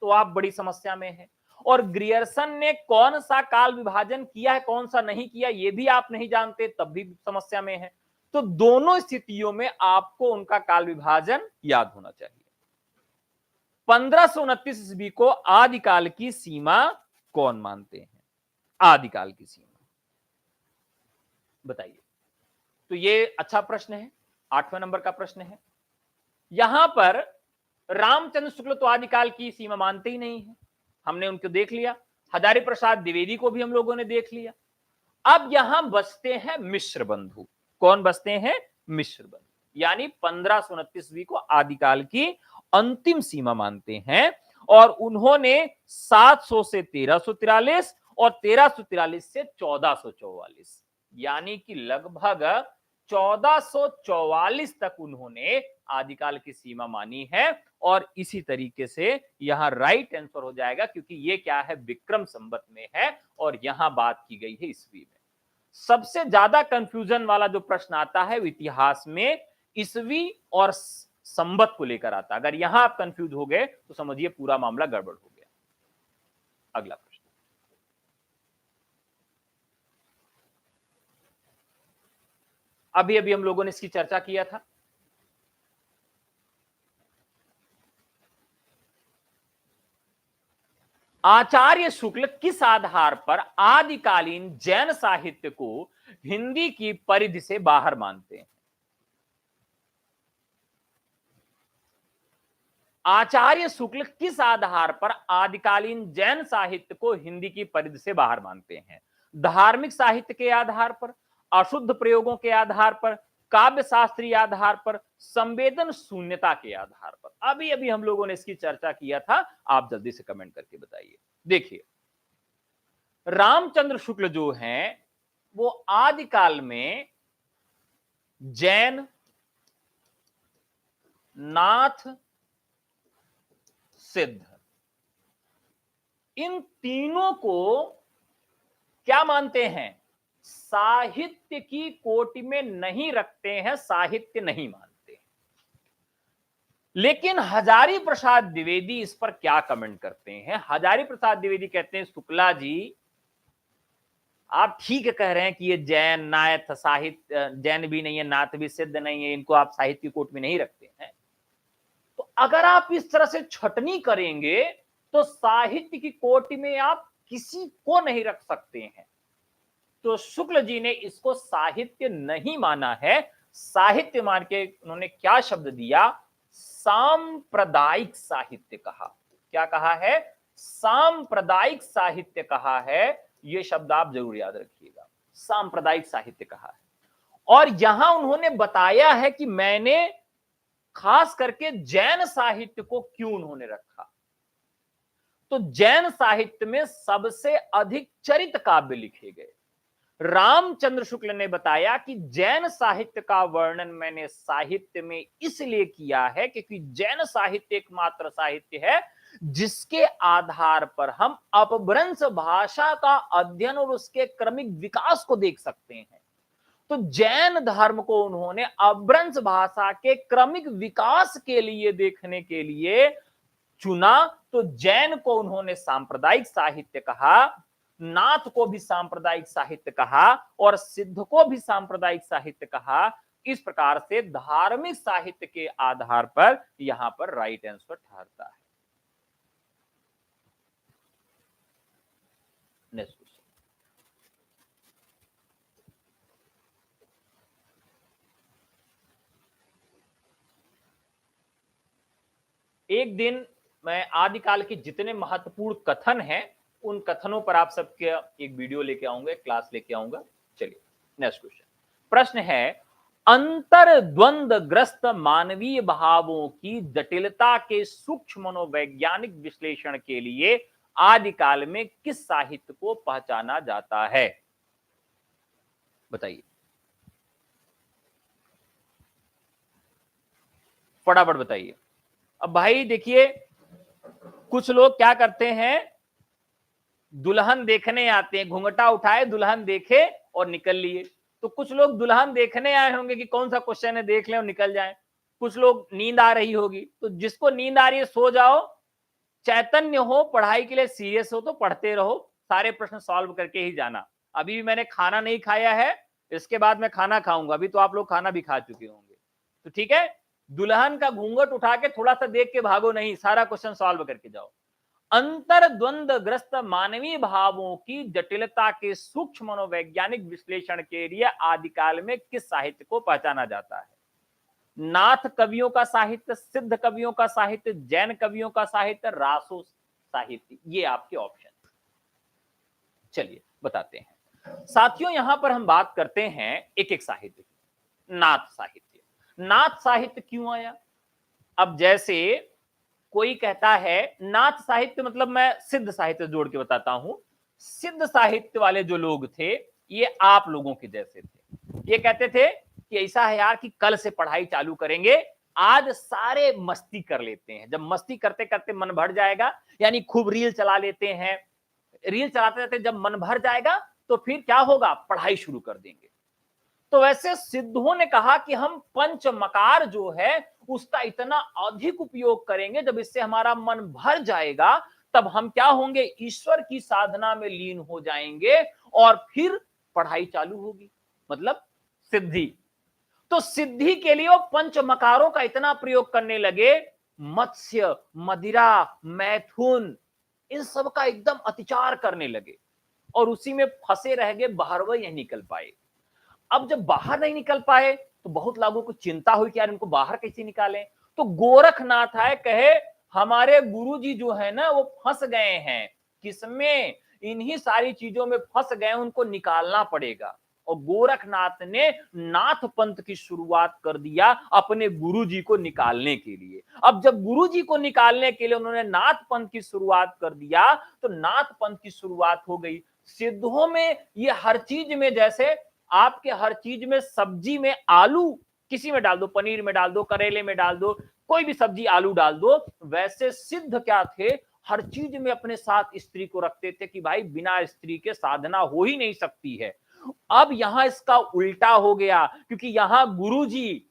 तो आप बड़ी समस्या में हैं। और ग्रियर्सन ने कौन सा काल विभाजन किया है, कौन सा नहीं किया, ये भी आप नहीं जानते, तब भी समस्या में है। तो दोनों स्थितियों में आपको उनका काल विभाजन याद होना चाहिए। 1529 ईस्वी को आदिकाल की सीमा कौन मानते हैं? आदिकाल की सीमा बताइए। तो ये अच्छा प्रश्न है, 8वें नंबर का प्रश्न है। यहां पर रामचंद्र शुक्ल तो आदिकाल की सीमा मानते ही नहीं है, हमने उनको देख लिया। हजारी प्रसाद द्विवेदी को भी हम लोगों ने देख लिया। अब यहां बचते हैं मिश्र बंधु। कौन बचते हैं? मिश्र बंधु, यानी 1529 को आदिकाल की अंतिम सीमा मानते हैं। और उन्होंने 700 से 1343 और 1343 से 1444, यानी कि लगभग 1444 तक उन्होंने आदिकाल की सीमा मानी है। और इसी तरीके से यहां राइट आंसर हो जाएगा, क्योंकि ये क्या है, विक्रम संवत में है और यहां बात की गई है ईस्वी में। सबसे ज्यादा कंफ्यूजन वाला जो प्रश्न आता है वो इतिहास में ईस्वी और संवत को लेकर आता है। अगर यहां आप कंफ्यूज हो गए तो समझिए पूरा मामला गड़बड़ हो गया। अगला प्रश्न, अभी अभी हम लोगों ने इसकी चर्चा किया था। आचार्य शुक्ल किस आधार पर आदिकालीन जैन साहित्य को हिंदी की परिधि से बाहर मानते हैं? आचार्य शुक्ल किस आधार पर आदिकालीन जैन साहित्य को हिंदी की परिधि से बाहर मानते हैं? धार्मिक साहित्य के आधार पर, अशुद्ध प्रयोगों के आधार पर, काव्य शास्त्रीय आधार पर, संवेदन शून्यता के आधार पर? अभी अभी हम लोगों ने इसकी चर्चा किया था, आप जल्दी से कमेंट करके बताइए। देखिए रामचंद्र शुक्ल जो हैं वो आदिकाल में जैन, नाथ, सिद्ध, इन तीनों को क्या मानते हैं? साहित्य की कोटि में नहीं रखते हैं, साहित्य नहीं मानते। लेकिन हजारी प्रसाद द्विवेदी इस पर क्या कमेंट करते हैं? हजारी प्रसाद द्विवेदी कहते हैं, शुक्ला जी आप ठीक कह रहे हैं कि ये जैन, नाथ, साहित्य, जैन भी नहीं है, नाथ भी, सिद्ध नहीं है, इनको आप साहित्य की कोट में नहीं रखते हैं। तो अगर आप इस तरह से छटनी करेंगे तो साहित्य की कोटि में आप किसी को नहीं रख सकते हैं। तो शुक्ल जी ने इसको साहित्य नहीं माना है। साहित्य मान के उन्होंने क्या शब्द दिया? सांप्रदायिक साहित्य कहा। क्या कहा है? सांप्रदायिक साहित्य कहा है। यह शब्द आप जरूर याद रखिएगा, सांप्रदायिक साहित्य कहा है। और यहां उन्होंने बताया है कि मैंने खास करके जैन साहित्य को क्यों उन्होंने रखा। तो जैन साहित्य में सबसे अधिक चरित काव्य लिखे गए। रामचंद्र शुक्ल ने बताया कि जैन साहित्य का वर्णन मैंने साहित्य में इसलिए किया है क्योंकि जैन साहित्य एकमात्र साहित्य है जिसके आधार पर हम अपभ्रंश भाषा का अध्ययन और उसके क्रमिक विकास को देख सकते हैं। तो जैन धर्म को उन्होंने अपभ्रंश भाषा के क्रमिक विकास के लिए देखने के लिए चुना। तो जैन को उन्होंने सांप्रदायिक साहित्य कहा, नाथ को भी सांप्रदायिक साहित्य कहा और सिद्ध को भी सांप्रदायिक साहित्य कहा। इस प्रकार से धार्मिक साहित्य के आधार पर यहां पर राइट आंसर ठहरता है। Next question. एक दिन मैं आदिकाल के जितने महत्वपूर्ण कथन हैं उन कथनों पर आप सबके एक वीडियो लेके आऊंगा, क्लास लेके आऊंगा। चलिए नेक्स्ट क्वेश्चन। प्रश्न है, अंतर द्वंद ग्रस्त मानवीय भावों की जटिलता के सूक्ष्म मनोवैज्ञानिक विश्लेषण के लिए आदिकाल में किस साहित्य को पहचाना जाता है? बताइए, फटाफट बताइए। अब भाई देखिए, कुछ लोग क्या करते हैं, दुल्हन देखने आते हैं, घूंघटा उठाए, दुल्हन देखे और निकल लिए। तो कुछ लोग दुल्हन देखने आए होंगे कि कौन सा क्वेश्चन है, देख लें और निकल जाएं। कुछ लोग नींद आ रही होगी, तो जिसको नींद आ रही है सो जाओ, चैतन्य हो, पढ़ाई के लिए सीरियस हो तो पढ़ते रहो, सारे प्रश्न सॉल्व करके ही जाना। अभी भी मैंने खाना नहीं खाया है, इसके बाद मैं खाना खाऊंगा, अभी तो आप लोग खाना भी खा चुके होंगे। तो ठीक है, दुल्हन का घूंघट उठा के थोड़ा सा देख के भागो नहीं, सारा क्वेश्चन सॉल्व करके जाओ। अंतर द्वंद ग्रस्त मानवीय भावों की जटिलता के सूक्ष्म मनोवैज्ञानिक विश्लेषण के लिए आदिकाल में किस साहित्य को पहचाना जाता है? नाथ कवियों का साहित्य, सिद्ध कवियों का साहित्य, जैन कवियों का साहित्य, रासो साहित्य। ये आपके ऑप्शन। चलिए बताते हैं साथियों, यहां पर हम बात करते हैं एक एक साहित्य की। नाथ साहित्य, नाथ साहित्य क्यों आया? अब जैसे कोई कहता है नाथ साहित्य मतलब, मैं सिद्ध साहित्य जोड़ के बताता हूं। सिद्ध साहित्य वाले जो लोग थे ये आप लोगों के जैसे थे। ये कहते थे कि ऐसा है यार कि कल से पढ़ाई चालू करेंगे, आज सारे मस्ती कर लेते हैं। जब मस्ती करते करते मन भर जाएगा, यानी खूब रील चला लेते हैं, रील चलाते रहते जब मन भर जाएगा तो फिर क्या होगा, पढ़ाई शुरू कर देंगे। तो वैसे सिद्धों ने कहा कि हम पंचमकार जो है उसका इतना अधिक उपयोग करेंगे, जब इससे हमारा मन भर जाएगा तब हम क्या होंगे, ईश्वर की साधना में लीन हो जाएंगे और फिर पढ़ाई चालू होगी, मतलब सिद्धि। तो सिद्धि के लिए वो पंचमकारों का इतना प्रयोग करने लगे, मत्स्य, मदिरा, मैथुन, इन सब का एकदम अतिचार करने लगे और उसी में फंसे रह गए, बाहर वह नहीं निकल पाए। अब जब बाहर नहीं निकल पाए तो बहुत लोगों को चिंता हुई कि यार इनको बाहर कैसे निकालें। तो गोरखनाथ आए, कहे हमारे गुरुजी जो है ना वो फंस गए हैं, किसमें, इन्हीं सारी चीजों में फंस गए, उनको निकालना पड़ेगा। और गोरखनाथ ने नाथ पंथ की शुरुआत कर दिया अपने गुरुजी को निकालने के लिए। अब जब गुरुजी को निकालने के लिए उन्होंने नाथ पंथ की शुरुआत कर दिया तो नाथ पंथ की शुरुआत हो गई। सिद्धों में ये हर चीज में, जैसे आपके हर चीज में, सब्जी में आलू किसी में डाल दो, पनीर में डाल दो, करेले में डाल दो, कोई भी सब्जी आलू डाल दो, वैसे सिद्ध क्या थे, हर चीज में अपने साथ स्त्री को रखते थे कि भाई बिना स्त्री के साधना हो ही नहीं सकती है। अब यहां इसका उल्टा हो गया, क्योंकि यहां गुरुजी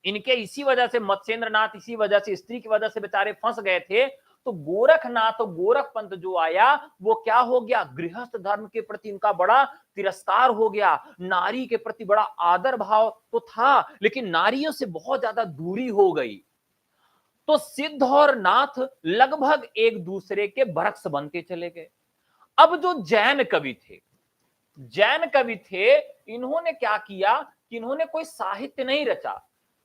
इनके इसी वजह से, मत्स्येंद्र नाथ इसी वजह से, स्त्री की वजह से बेचारे फंस गए थे। तो गोरखनाथ और गोरख पंथ जो आया वो क्या हो गया, गृहस्थ धर्म के प्रति इनका बड़ा तिरस्कार हो गया। नारी के प्रति बड़ा आदर भाव तो था, लेकिन नारियों से बहुत ज्यादा दूरी हो गई। तो सिद्ध और नाथ लगभग एक दूसरे के बरक्स बनते चले गए। अब जो जैन कवि थे, जैन कवि थे, इन्होंने क्या किया कि इन्होंने कोई साहित्य नहीं रचा,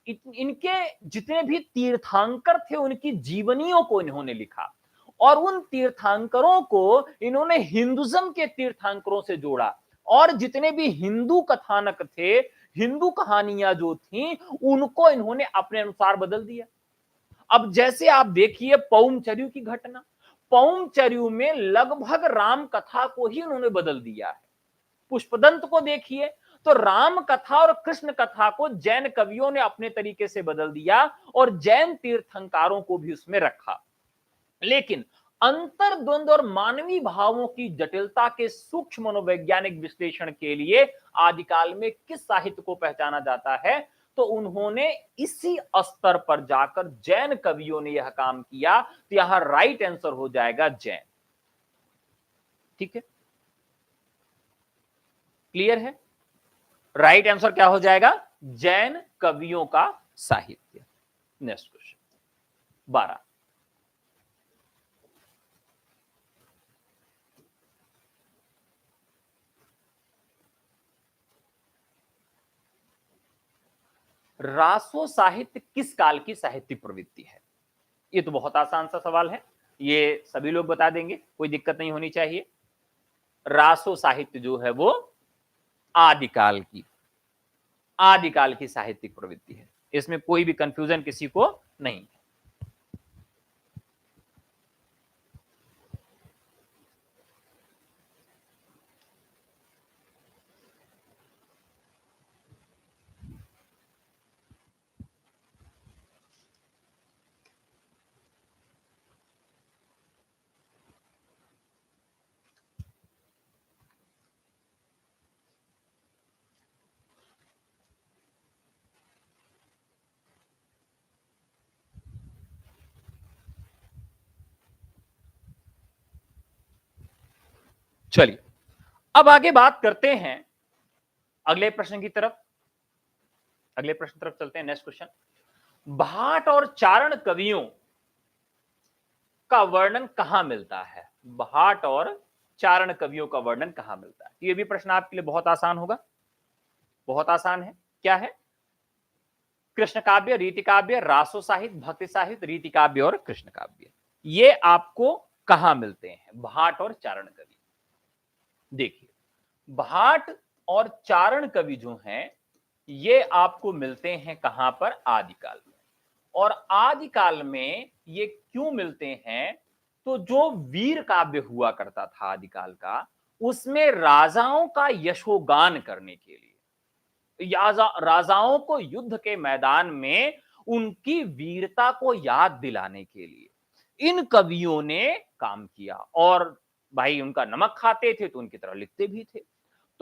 इनके जितने भी तीर्थंकर थे उनकी जीवनियों को इन्होंने लिखा और उन तीर्थंकरों को इन्होंने हिंदुज्म के तीर्थंकरों से जोड़ा। और जितने भी हिंदू कथानक थे हिंदू कहानियां जो थी उनको इन्होंने अपने अनुसार बदल दिया। अब जैसे आप देखिए पौमचर्यू की घटना, पौमचर्यू में लगभग राम कथा को ही उन्होंने बदल दिया है। पुष्पदंत को देखिए तो राम कथा और कृष्ण कथा को जैन कवियों ने अपने तरीके से बदल दिया और जैन तीर्थंकारों को भी उसमें रखा। लेकिन अंतर्द्वंद और मानवीय भावों की जटिलता के सूक्ष्म मनोवैज्ञानिक विश्लेषण के लिए आदिकाल में किस साहित्य को पहचाना जाता है, तो उन्होंने इसी स्तर पर जाकर जैन कवियों ने यह काम किया। तो यहां राइट आंसर हो जाएगा जैन। ठीक है, क्लियर है? राइट आंसर क्या हो जाएगा? जैन कवियों का साहित्य। Next question 12। रासो साहित्य किस काल की साहित्यिक प्रवृत्ति है? ये तो बहुत आसान सा सवाल है, ये सभी लोग बता देंगे, कोई दिक्कत नहीं होनी चाहिए। रासो साहित्य जो है वो आदिकाल की साहित्यिक प्रवृत्ति है, इसमें कोई भी कंफ्यूजन किसी को नहीं। चलिए अब आगे बात करते हैं अगले प्रश्न की तरफ, अगले प्रश्न तरफ चलते हैं। नेक्स्ट क्वेश्चन, भाट और चारण कवियों का वर्णन कहां मिलता है? भाट और चारण कवियों का वर्णन कहां मिलता है? ये भी प्रश्न आपके लिए बहुत आसान होगा, बहुत आसान है। क्या है? कृष्ण काव्य, रीति काव्य, रासो साहित्य, भक्ति साहित्य, रीति काव्य और कृष्ण काव्य, ये आपको कहां मिलते हैं? भाट और चारण कवि। देखिए भाट और चारण कवि जो हैं ये आपको मिलते हैं कहां पर? आदिकाल में। और आदिकाल में ये क्यों मिलते हैं? तो जो वीर काव्य हुआ करता था आदिकाल का, उसमें राजाओं का यशोगान करने के लिए, राजाओं को युद्ध के मैदान में उनकी वीरता को याद दिलाने के लिए इन कवियों ने काम किया। और भाई उनका नमक खाते थे तो उनकी तरह लिखते भी थे।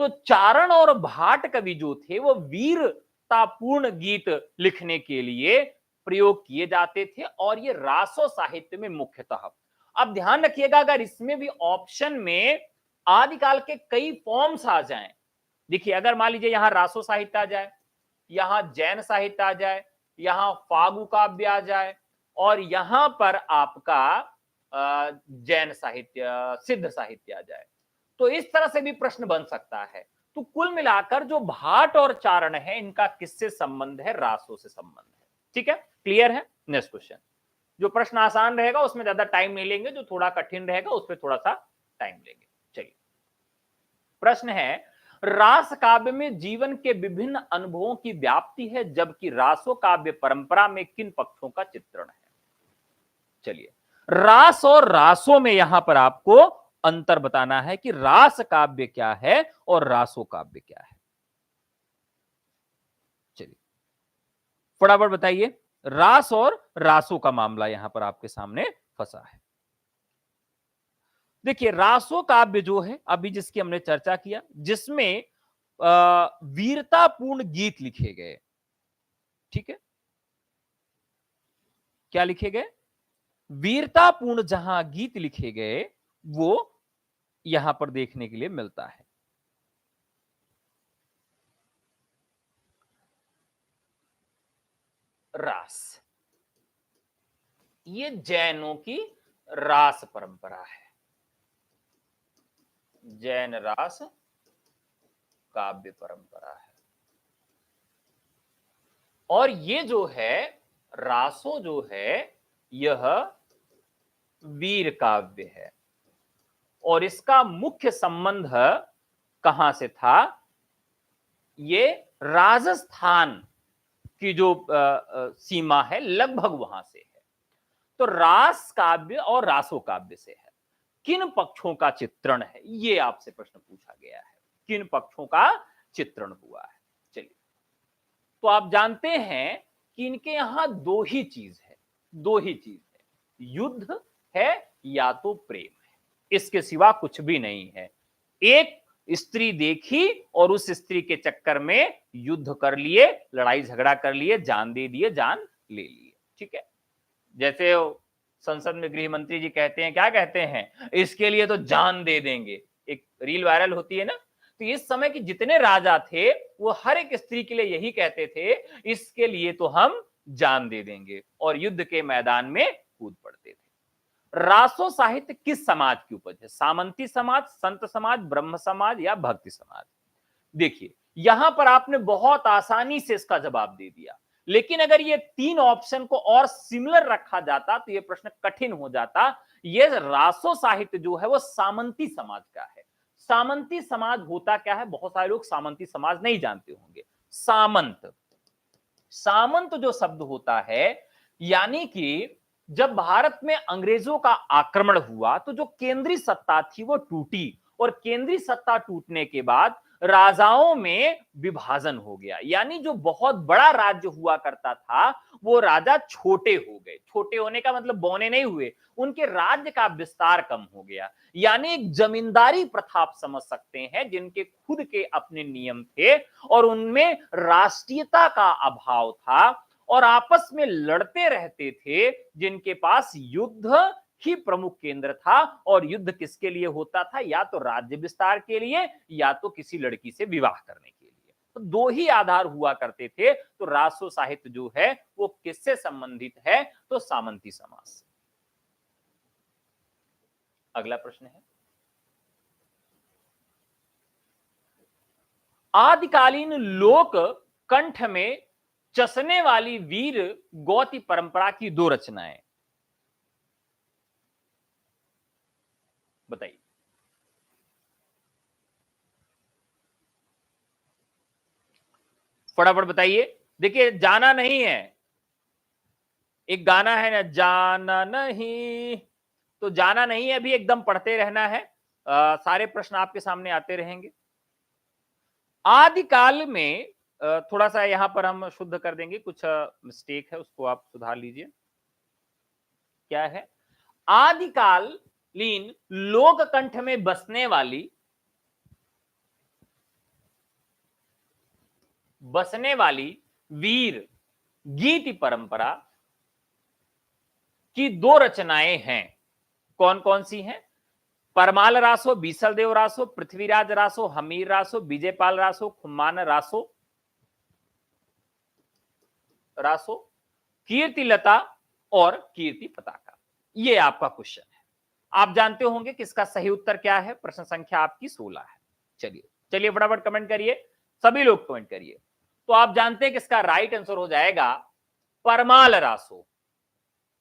तो चारण और भाट कवि जो थे वो वीरतापूर्ण गीत लिखने के लिए प्रयोग किए जाते थे और ये रासो साहित्य में मुख्यतः। अब ध्यान रखिएगा अगर इसमें भी ऑप्शन में आदिकाल के कई फॉर्म्स आ जाएं, देखिए अगर मान लीजिए यहां रासो साहित्य आ जाए, यहां जैन साहित्य आ जाए, यहां फागु काव्य आ जाए और यहां पर आपका जैन साहित्य, सिद्ध साहित्य आ जाए, तो इस तरह से भी प्रश्न बन सकता है। तो कुल मिलाकर जो भाट और चारण है इनका किससे संबंध है? रासो से संबंध है। ठीक है, क्लियर है? नेक्स्ट क्वेश्चन, जो प्रश्न आसान रहेगा उसमें ज्यादा टाइम नहीं लेंगे, जो थोड़ा कठिन रहेगा उस पर थोड़ा सा टाइम लेंगे। चलिए प्रश्न है, रास काव्य में जीवन के विभिन्न अनुभवों की व्याप्ति है जबकि रासो काव्य परंपरा में किन पक्षों का चित्रण है? चलिए रास और रासो में यहां पर आपको अंतर बताना है कि रास काव्य क्या है और रासो काव्य क्या है। चलिए फटाफट बताइए, रास और रासो का मामला यहां पर आपके सामने फंसा है। देखिए रासो काव्य जो है अभी जिसकी हमने चर्चा किया, जिसमें वीरतापूर्ण गीत लिखे गए। ठीक है, क्या लिखे गए? वीरतापूर्ण जहां गीत लिखे गए वो यहां पर देखने के लिए मिलता है। रास, ये जैनों की रास परंपरा है, जैन रास काव्य परंपरा है। और ये जो है रासो जो है यह वीर काव्य है और इसका मुख्य संबंध कहां से था? ये राजस्थान की जो सीमा है लगभग वहां से है। तो रास काव्य और रासो काव्य से है। किन पक्षों का चित्रण है, ये आपसे प्रश्न पूछा गया है। किन पक्षों का चित्रण हुआ है? चलिए, तो आप जानते हैं कि इनके यहां दो ही चीज है, दो ही चीज है, युद्ध है या तो प्रेम है, इसके सिवा कुछ भी नहीं है। एक स्त्री देखी और उस स्त्री के चक्कर में युद्ध कर लिए, लड़ाई झगड़ा कर लिए, जान दे दिए, जान ले लिए। ठीक है, जैसे संसद में गृह मंत्री जी कहते हैं, क्या कहते हैं, इसके लिए तो जान दे देंगे। एक रील वायरल होती है ना, तो इस समय के जितने राजा थे वो हर एक स्त्री के लिए यही कहते थे, इसके लिए तो हम जान दे देंगे, और युद्ध के मैदान में कूद पड़ते थे। रासो साहित्य किस समाज की उपज है? सामंती समाज, संत समाज, ब्रह्म समाज या भक्ति समाज? देखिए, यहां पर आपने बहुत आसानी से इसका जवाब दे दिया, लेकिन अगर ये तीन ऑप्शन को और सिमिलर रखा जाता तो ये प्रश्न कठिन हो जाता। ये रासो साहित्य जो है वो सामंती समाज का है। सामंती समाज होता क्या है, बहुत सारे लोग सामंती समाज नहीं जानते होंगे। सामंत, सामंत जो शब्द होता है, यानी कि जब भारत में अंग्रेजों का आक्रमण हुआ तो जो केंद्रीय सत्ता थी वो टूटी, और केंद्रीय सत्ता टूटने के बाद राजाओं में विभाजन हो गया, यानी जो बहुत बड़ा राज्य हुआ करता था वो राजा छोटे हो गए। छोटे होने का मतलब बौने नहीं हुए, उनके राज्य का विस्तार कम हो गया। यानी एक जमींदारी प्रथा आप समझ सकते हैं, जिनके खुद के अपने नियम थे और उनमें राष्ट्रीयता का अभाव था, और आपस में लड़ते रहते थे, जिनके पास युद्ध ही प्रमुख केंद्र था। और युद्ध किसके लिए होता था? या तो राज्य विस्तार के लिए या तो किसी लड़की से विवाह करने के लिए। तो दो ही आधार हुआ करते थे। तो रासो साहित्य जो है वो किससे संबंधित है? तो सामंती समाज से। अगला प्रश्न है, आदिकालीन लोक कंठ में चसने वाली वीर गौती परंपरा की दो रचनाएं बताइए। फटाफट बताइए। देखिए, जाना नहीं है, एक गाना है ना, जाना नहीं, तो जाना नहीं है, अभी एकदम पढ़ते रहना है। सारे प्रश्न आपके सामने आते रहेंगे। आदिकाल में थोड़ा सा यहां पर हम शुद्ध कर देंगे, कुछ मिस्टेक है उसको आप सुधार लीजिए। क्या है? आदिकालीन लोक कंठ में बसने वाली वीर गीति परंपरा की दो रचनाएं हैं। कौन कौन सी हैं? परमाल रासो, बीसल देव रासो, पृथ्वीराज रासो, हमीर रासो, विजयपाल रासो, खुम्मान रासो, कीर्ति लता और कीर्ति पताका। ये आपका क्वेश्चन है। आप जानते होंगे कि इसका सही उत्तर क्या है। प्रश्न संख्या आपकी 16 है। चलिए चलिए, फटाफट कमेंट करिए, सभी लोग कमेंट करिए। तो आप जानते हैं कि इसका राइट आंसर हो जाएगा परमाल रासो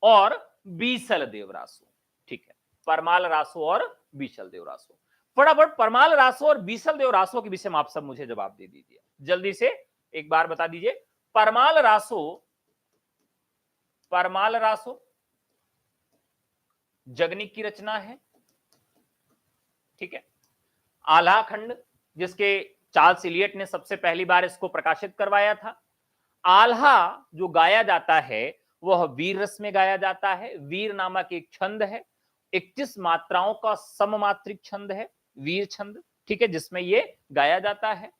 और बीसल देव रासो। ठीक है, परमाल रासो और बीसल देव रासो। फटाफट परमाल रासो और बीसल देव रासो के विषय में आप सब मुझे जवाब दे दीजिए, जल्दी से एक बार बता दीजिए। परमाल रासो जगनिक की रचना है। ठीक है, आल्हा खंड, जिसके चार्ल्स इलियट ने सबसे पहली बार इसको प्रकाशित करवाया था। आल्हा जो गाया जाता है वह वीर रस में गाया जाता है। वीर नामक एक छंद है, 21 मात्राओं का सममात्रिक छंद है, वीर छंद। ठीक है, जिसमें ये गाया जाता है।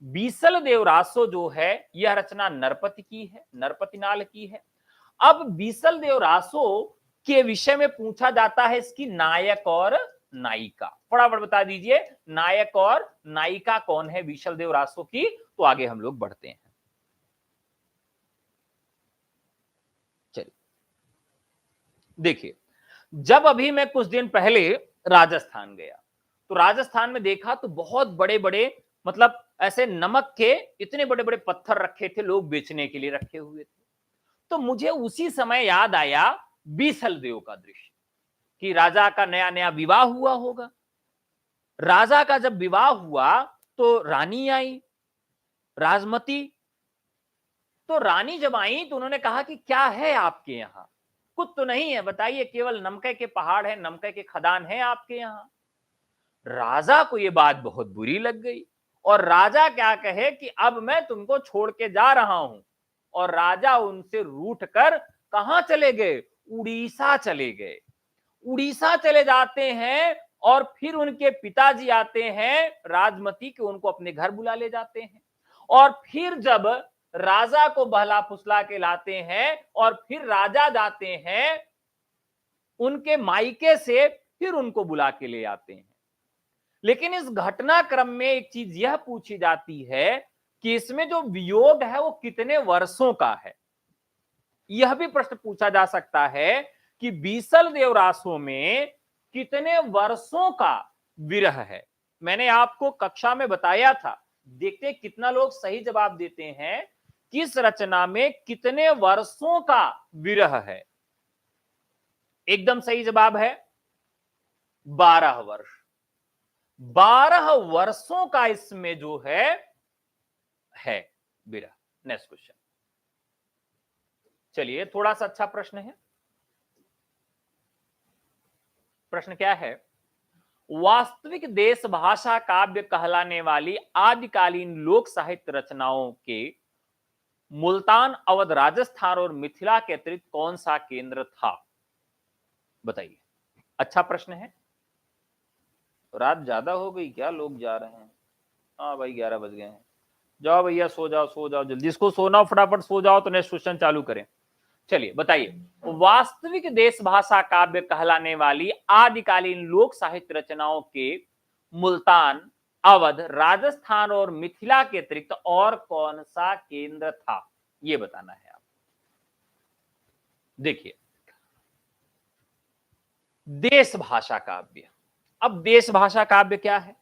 बीसल देव रासो जो है यह रचना नरपति की है, नरपति नाल की है। अब बीसल देव रासो के विषय में पूछा जाता है इसकी नायक और नायिका। फटाफट बता दीजिए, नायक और नायिका कौन है बीसल देव रासो की? तो आगे हम लोग बढ़ते हैं। चलिए देखिए, जब अभी मैं कुछ दिन पहले राजस्थान गया तो राजस्थान में देखा तो बहुत बड़े बड़े, मतलब ऐसे नमक के इतने बड़े बड़े पत्थर रखे थे, लोग बेचने के लिए रखे हुए थे। तो मुझे उसी समय याद आया बीसल देव का दृश्य, कि राजा का नया नया विवाह हुआ होगा। राजा का जब विवाह हुआ तो रानी आई, राजमती। तो रानी जब आई तो उन्होंने कहा कि क्या है आपके यहां, कुछ तो नहीं है, बताइए, केवल नमके के पहाड़ है, नमके के खदान है आपके यहां। राजा को यह बात बहुत बुरी लग गई और राजा क्या कहे कि अब मैं तुमको छोड़ के जा रहा हूं। और राजा उनसे रूठ कर कहां चले गए, उड़ीसा चले गए। उड़ीसा चले जाते हैं और फिर उनके पिताजी आते हैं राजमती के, उनको अपने घर बुला ले जाते हैं। और फिर जब राजा को बहला फुसला के लाते हैं और फिर राजा जाते हैं उनके मायके से, फिर उनको बुला के ले आते हैं। लेकिन इस घटनाक्रम में एक चीज यह पूछी जाती है कि इसमें जो वियोग है वो कितने वर्षों का है। यह भी प्रश्न पूछा जा सकता है कि बीसल देवरासो में कितने वर्षों का विरह है। मैंने आपको कक्षा में बताया था, देखते कितना लोग सही जवाब देते हैं। किस रचना में कितने वर्षों का विरह है? एकदम सही जवाब है 12 वर्ष। 12 वर्षों का इसमें जो है विरह। नेक्स्ट क्वेश्चन, चलिए थोड़ा सा अच्छा प्रश्न है। प्रश्न क्या है? वास्तविक देश भाषा काव्य कहलाने वाली आदिकालीन लोक साहित्य रचनाओं के मुल्तान, अवध, राजस्थान और मिथिला के अतिरिक्त कौन सा केंद्र था? बताइए। अच्छा प्रश्न है। रात ज्यादा हो गई क्या, लोग जा रहे हैं? हाँ भाई 11 बज गए हैं। जाओ भैया सो जाओ, सो जाओ जल्दी, जिसको सोना हो फटाफट सो जाओ, तो नेक्स्ट क्वेश्चन चालू करें। चलिए बताइए, वास्तविक देश भाषा काव्य कहलाने वाली आदिकालीन लोक साहित्य रचनाओं के मुल्तान, अवध, राजस्थान और मिथिला के अतिरिक्त और कौन सा केंद्र था, यह बताना है आप। देखिए, देश भाषा काव्य। अब देश भाषा काव्य क्या है?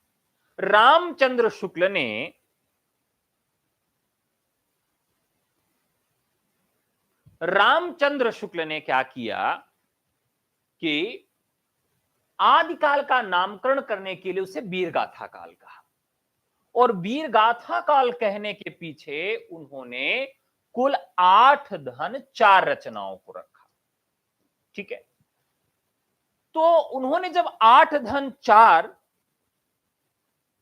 रामचंद्र शुक्ल ने क्या किया कि आदिकाल का नामकरण करने के लिए उसे वीरगाथा काल कहा। और वीरगाथा काल कहने के पीछे उन्होंने कुल 8 धन 4 रचनाओं को रखा। ठीक है, तो उन्होंने जब 8 धन 4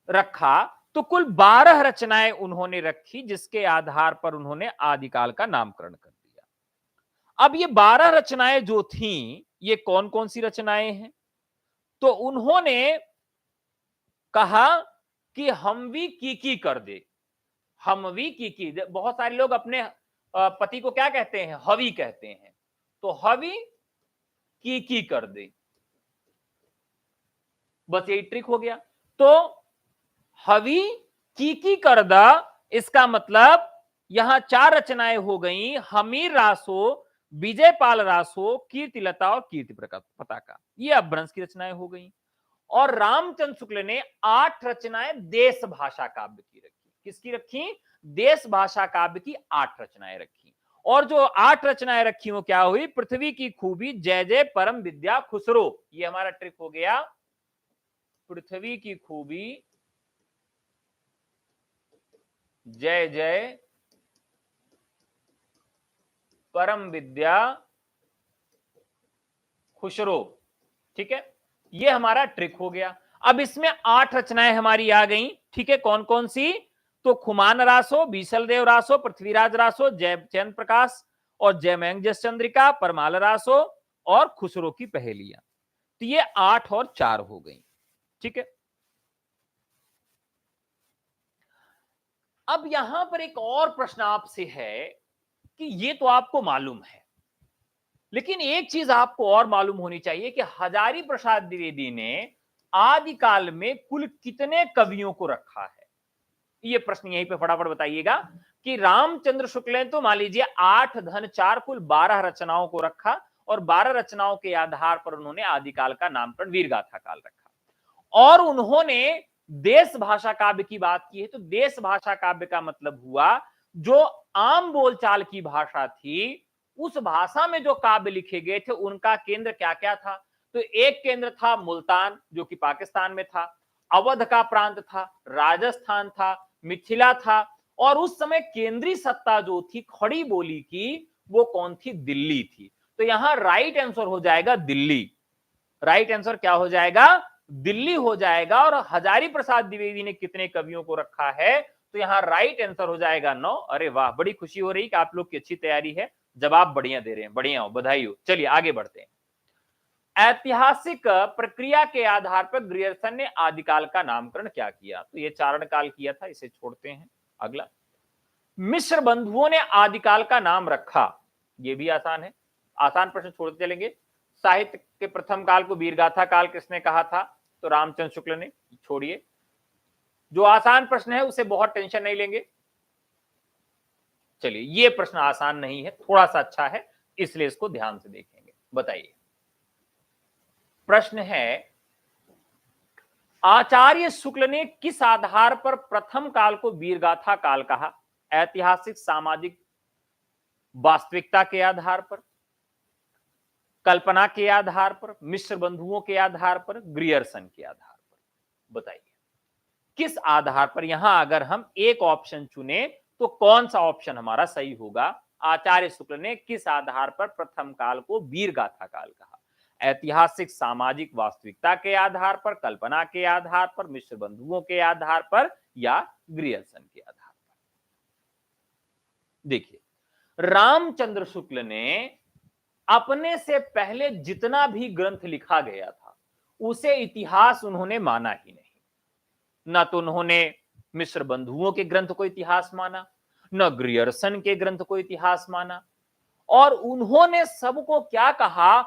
रखा तो कुल 12 रचनाएं उन्होंने रखी, जिसके आधार पर उन्होंने आदिकाल का नामकरण कर दिया। अब ये 12 रचनाएं जो थीं, ये कौन कौन सी रचनाएं हैं? तो उन्होंने कहा कि हमवी की कर दे। हमवी की, बहुत सारे लोग अपने पति को क्या कहते हैं? हवी कहते हैं। तो हवी की कर दे, बस यही ट्रिक हो गया। तो हवी की कर दा, इसका मतलब यहां 4 रचनाएं हो गई, हमीर रासो, विजयपाल रासो, कीर्तिलता और कीर्ति पताका, ये अपभ्रंश की रचनाएं हो गई। और रामचंद्र शुक्ल ने 8 रचनाएं देश भाषा काव्य की रखी। किसकी रखी? देश भाषा काव्य की 8 रचनाएं रखी। और जो 8 रचनाएं रखी वो क्या हुई? पृथ्वी की खूबी, जय जय, परम विद्या, खुसरो। ये हमारा ट्रिक हो गया। पृथ्वी की खूबी, जय जय, परम विद्या, खुसरो। ठीक है, ये हमारा ट्रिक हो गया। अब इसमें 8 रचनाएं हमारी आ गई। ठीक है, कौन कौन सी? तो खुमान रासो, बीसल देव रासो, पृथ्वीराज रासो, जयचंद्र प्रकाश और जयमंग जस चंद्रिका, परमाल रासो और खुसरो की पहेलियां। तो ये 8 और 4 हो गई। ठीक है, अब यहां पर एक और प्रश्न आपसे है कि ये तो आपको मालूम है, लेकिन एक चीज आपको और मालूम होनी चाहिए कि हजारी प्रसाद द्विवेदी ने आदिकाल में कुल कितने कवियों को रखा है। ये प्रश्न यहीं पे फटाफट बताइएगा कि रामचंद्र शुक्ल ने तो मान लीजिए 8 धन 4 कुल 12 रचनाओं को रखा और 12 रचनाओं के आधार पर उन्होंने आदिकाल का नामकरण वीरगाथा काल रखा। और उन्होंने देश भाषा काव्य की बात की है। तो देश भाषा काव्य का मतलब हुआ जो आम बोलचाल की भाषा थी, उस भाषा में जो काव्य लिखे गए थे उनका केंद्र क्या क्या था? तो एक केंद्र था मुल्तान, जो कि पाकिस्तान में था, अवध का प्रांत था, राजस्थान था, मिथिला था और उस समय केंद्रीय सत्ता जो थी खड़ी बोली की, वो कौन थी? दिल्ली थी। तो यहां राइट आंसर हो जाएगा दिल्ली। राइट आंसर क्या हो जाएगा? दिल्ली हो जाएगा। और हजारी प्रसाद द्विवेदी ने कितने कवियों को रखा है? तो यहां राइट आंसर हो जाएगा 9। अरे वाह, बड़ी खुशी हो रही कि आप लोग की अच्छी तैयारी है, जवाब बढ़िया दे रहे हैं, बढ़िया हो, बधाई हो। चलिए आगे बढ़ते हैं। ऐतिहासिक प्रक्रिया के आधार पर ग्रियर्सन ने आदिकाल का नामकरण क्या किया? तो ये चारण काल किया था, इसे छोड़ते हैं। अगला, मिश्र बंधुओं ने आदिकाल का नाम रखा। ये भी आसान है, आसान प्रश्न छोड़ते चलेंगे। साहित्य के प्रथम काल को वीरगाथा काल किसने कहा था? तो रामचंद्र शुक्ल ने। छोड़िए, जो आसान प्रश्न है उसे बहुत टेंशन नहीं लेंगे। चलिए, ये प्रश्न आसान नहीं है, थोड़ा सा अच्छा है, इसलिए इसको ध्यान से देखेंगे। बताइए, प्रश्न है, आचार्य शुक्ल ने किस आधार पर प्रथम काल को वीरगाथा काल कहा? ऐतिहासिक, सामाजिक, वास्तविकता के आधार पर, कल्पना के आधार पर, मिश्र बंधुओं के आधार पर, ग्रियर्सन के आधार पर? बताइए किस आधार पर। यहां अगर हम एक ऑप्शन चुने तो कौन सा ऑप्शन हमारा सही होगा? आचार्य शुक्ल ने किस आधार पर प्रथम काल को वीरगाथा काल कहा? ऐतिहासिक, सामाजिक, वास्तविकता के आधार पर, कल्पना के आधार पर, मिश्र बंधुओं के आधार पर, या ग्रियर्सन के आधार पर? देखिए, रामचंद्र शुक्ल ने अपने से पहले जितना भी ग्रंथ लिखा गया था उसे इतिहास उन्होंने माना ही नहीं। ना तो उन्होंने मिश्र बंधुओं के ग्रंथ को इतिहास माना, न ग्रियर्सन के ग्रंथ को इतिहास माना, और उन्होंने सबको क्या कहा?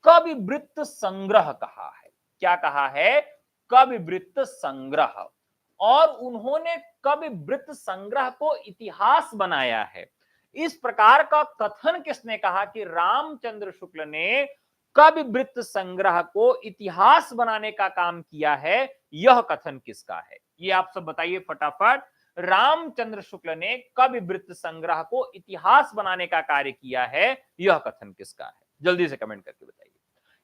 कविवृत्त संग्रह कहा है। क्या कहा है? कविवृत्त संग्रह। और उन्होंने कविवृत्त संग्रह को इतिहास बनाया है। इस प्रकार का कथन किसने कहा कि रामचंद्र शुक्ल ने कविवृत्त संग्रह को इतिहास बनाने का काम किया है? यह कथन किसका है? ये आप सब बताइए फटाफट। रामचंद्र शुक्ल ने कविवृत्त संग्रह को इतिहास बनाने का कार्य किया है, यह कथन किसका है? जल्दी से कमेंट करके बताइए।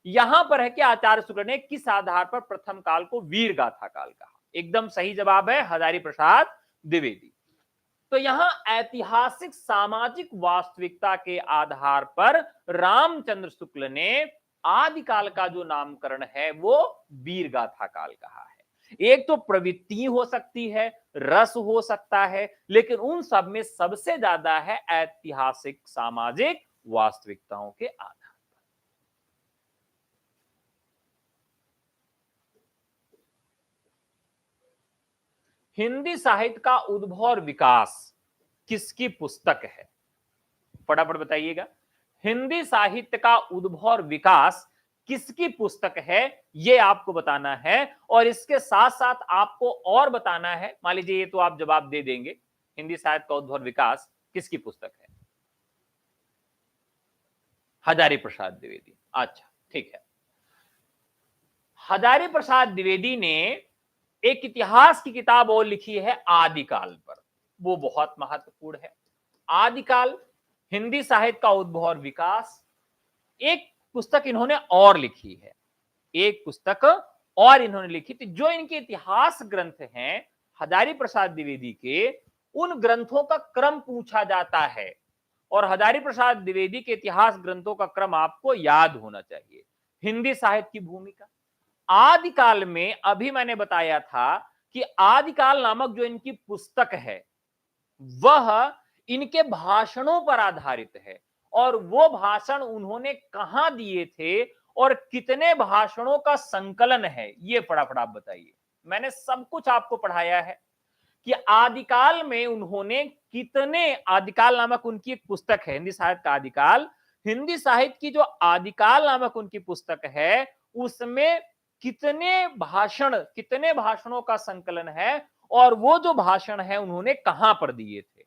यहां पर है कि आचार्य शुक्ल ने किस आधार पर प्रथम काल को वीरगाथा काल कहा? एकदम सही जवाब है हजारी प्रसाद द्विवेदी। तो यहां ऐतिहासिक, सामाजिक, वास्तविकता के आधार पर रामचंद्र शुक्ल ने आदिकाल का जो नामकरण है वो वीरगाथा काल कहा है। एक तो प्रवृत्ति हो सकती है, रस हो सकता है, लेकिन उन सब में सबसे ज्यादा है ऐतिहासिक, सामाजिक, वास्तविकताओं के आधार पर। हिंदी साहित्य का उद्भव और विकास किसकी पुस्तक है? फटाफट बताइएगा। हिंदी साहित्य का उद्भव और विकास किसकी पुस्तक है, यह आपको बताना है। और इसके साथ साथ आपको और बताना है, मान लीजिए ये तो आप जवाब दे देंगे, हिंदी साहित्य का उद्भव और विकास किसकी पुस्तक है? हजारी प्रसाद द्विवेदी। अच्छा, ठीक है। हजारी प्रसाद द्विवेदी ने एक इतिहास की किताब और लिखी है आदिकाल पर, वो बहुत महत्वपूर्ण है। आदिकाल, हिंदी साहित्य का उद्भव और विकास। एक पुस्तक इन्होंने और लिखी है, एक पुस्तक और इन्होंने लिखी थी। जो इनके इतिहास ग्रंथ हैं हजारी प्रसाद द्विवेदी के, उन ग्रंथों का क्रम पूछा जाता है। और हजारी प्रसाद द्विवेदी के इतिहास ग्रंथों का क्रम आपको याद होना चाहिए। हिंदी साहित्य की भूमिका आदिकाल में, अभी मैंने बताया था कि आदिकाल नामक जो इनकी पुस्तक है वह इनके भाषणों पर आधारित है। और वो भाषण उन्होंने कहां दिए थे और कितने भाषणों का संकलन है, ये फटाफट आप बताइए। मैंने सब कुछ आपको पढ़ाया है कि आदिकाल में उन्होंने कितने, आदिकाल नामक उनकी एक पुस्तक है हिंदी साहित्य का आदिकाल। हिंदी साहित्य की जो आदिकाल नामक उनकी पुस्तक है उसमें कितने भाषण, कितने भाषणों का संकलन है, और वो जो भाषण है उन्होंने कहां पर दिए थे।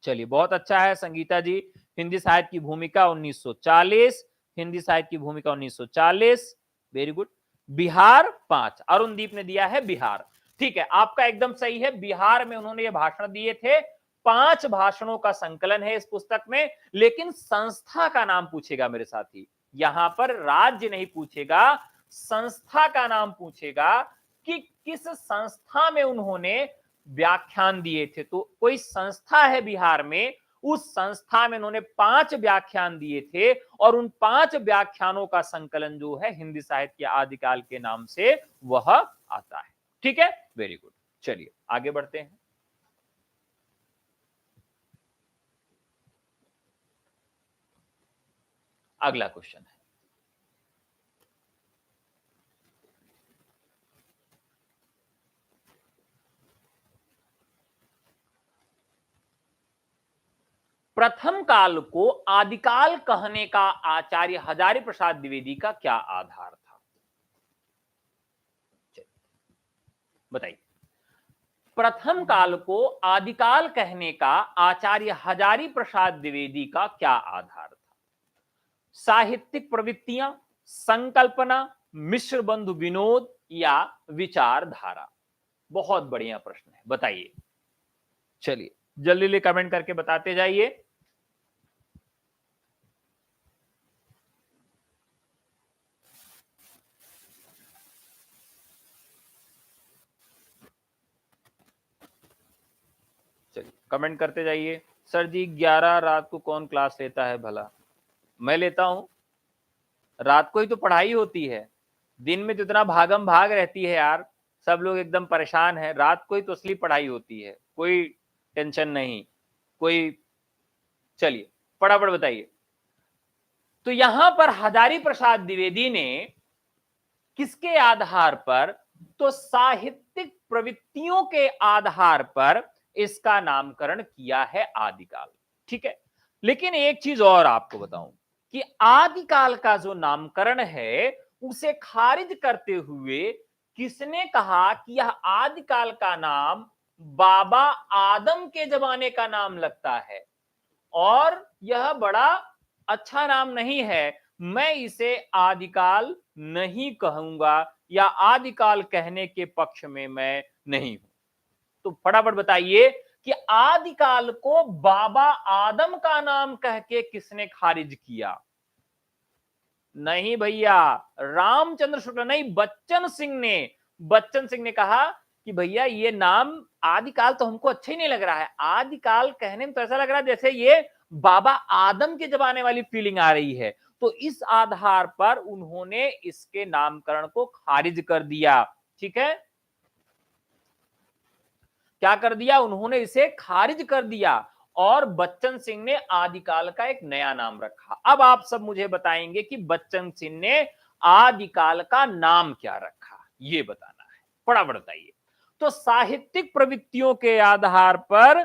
चलिए, बहुत अच्छा है संगीता जी। हिंदी साहित्य की भूमिका 1940, हिंदी साहित्य की भूमिका 1940, वेरी गुड। बिहार 5, अरुणदीप ने दिया है बिहार। ठीक है, आपका एकदम सही है, बिहार में उन्होंने ये भाषण दिए थे। 5 भाषणों का संकलन है इस पुस्तक में। लेकिन संस्था का नाम पूछेगा मेरे साथी, यहां पर राज्य नहीं पूछेगा, संस्था का नाम पूछेगा कि किस संस्था में उन्होंने व्याख्यान दिए थे। तो कोई संस्था है बिहार में, उस संस्था में इन्होंने 5 व्याख्यान दिए थे और उन 5 व्याख्यानों का संकलन जो है हिंदी साहित्य के आदिकाल के नाम से वह आता है। ठीक है, वेरी गुड। चलिए आगे बढ़ते हैं। अगला क्वेश्चन है, प्रथम काल को आदिकाल कहने का आचार्य हजारी प्रसाद द्विवेदी का क्या आधार था? बताइए। प्रथम काल को आदिकाल कहने का आचार्य हजारी प्रसाद द्विवेदी का क्या आधार था? साहित्यिक प्रवृत्तियां, संकल्पना, मिश्र बंधु विनोद या विचारधारा? बहुत बढ़िया प्रश्न है, बताइए। चलिए जल्दी जल्दी कमेंट करके बताते जाइए। चलिए कमेंट करते जाइए। सर जी 11 रात को कौन क्लास लेता है भला? मैं लेता हूं, रात को ही तो पढ़ाई होती है, दिन में तो इतना भागम भाग रहती है यार, सब लोग एकदम परेशान है, रात को ही तो असली पढ़ाई होती है, कोई टेंशन नहीं कोई। चलिए फटाफट बताइए। तो यहां पर हजारी प्रसाद द्विवेदी ने किसके आधार पर? तो साहित्यिक प्रवृत्तियों के आधार पर इसका नामकरण किया है आदिकाल। ठीक है, लेकिन एक चीज और आपको बताऊं कि आदिकाल का जो नामकरण है उसे खारिज करते हुए किसने कहा कि यह आदिकाल का नाम बाबा आदम के जमाने का नाम लगता है और यह बड़ा अच्छा नाम नहीं है, मैं इसे आदिकाल नहीं कहूंगा या आदिकाल कहने के पक्ष में मैं नहीं हूं। तो फटाफट बताइए कि आदिकाल को बाबा आदम का नाम कह के किसने खारिज किया? नहीं भैया, रामचंद्र शुक्ल नहीं, बच्चन सिंह ने। बच्चन सिंह ने कहा कि भैया ये नाम आदिकाल तो हमको अच्छा ही नहीं लग रहा है, आदिकाल कहने में तो ऐसा लग रहा है जैसे ये बाबा आदम के जमाने वाली फीलिंग आ रही है। तो इस आधार पर उन्होंने इसके नामकरण को खारिज कर दिया। ठीक है, क्या कर दिया? उन्होंने इसे खारिज कर दिया और बच्चन सिंह ने आदिकाल का एक नया नाम रखा। अब आप सब मुझे बताएंगे कि बच्चन सिंह ने आदिकाल का नाम क्या रखा, ये बताना है, फटाफट बताइए। तो साहित्यिक प्रवृत्तियों के आधार पर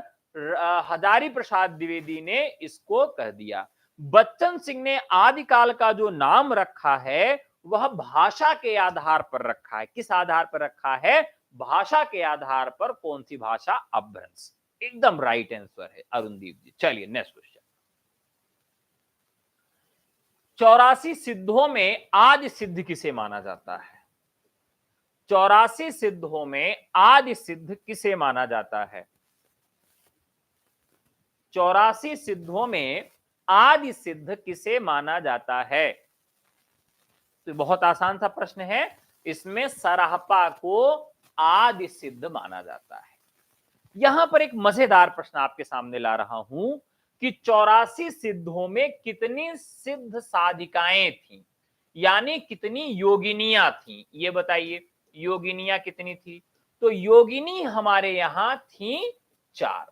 हजारी प्रसाद द्विवेदी ने इसको कह दिया। बच्चन सिंह ने आदिकाल का जो नाम रखा है वह भाषा के आधार पर रखा है। किस आधार पर रखा है? भाषा के आधार पर। कौन सी भाषा? अपभ्रंश। एकदम राइट आंसर है अरुणदीप जी। चलिए नेक्स्ट क्वेश्चन। 84 सिद्धों में आदि सिद्ध किसे माना जाता है? 84 सिद्धों में आदि सिद्ध किसे माना जाता है? 84 सिद्धों में आदि सिद्ध किसे माना जाता है? तो बहुत आसान सा प्रश्न है, इसमें सराहपा को आदि सिद्ध माना जाता है। यहां पर एक मजेदार प्रश्न आपके सामने ला रहा हूं कि 84 सिद्धों में कितनी सिद्ध साधिकाएं थी, यानी कितनी योगिनियां थी, ये बताइए। योगिनियां कितनी थी? तो योगिनी हमारे यहां थी 4।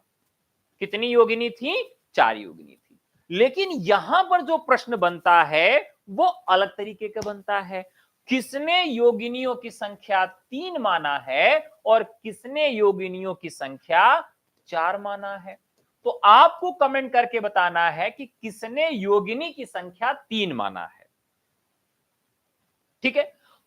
कितनी योगिनी थी? 4 योगिनी थी। लेकिन यहां पर जो प्रश्न बनता है वो अलग तरीके का बनता है। किसने योगिनियों की संख्या 3 माना है और किसने योगिनियों की संख्या 4 माना है? तो आपको कमेंट करके बताना है कि किसने योगिनी की संख्या 3 माना है। ठीक है,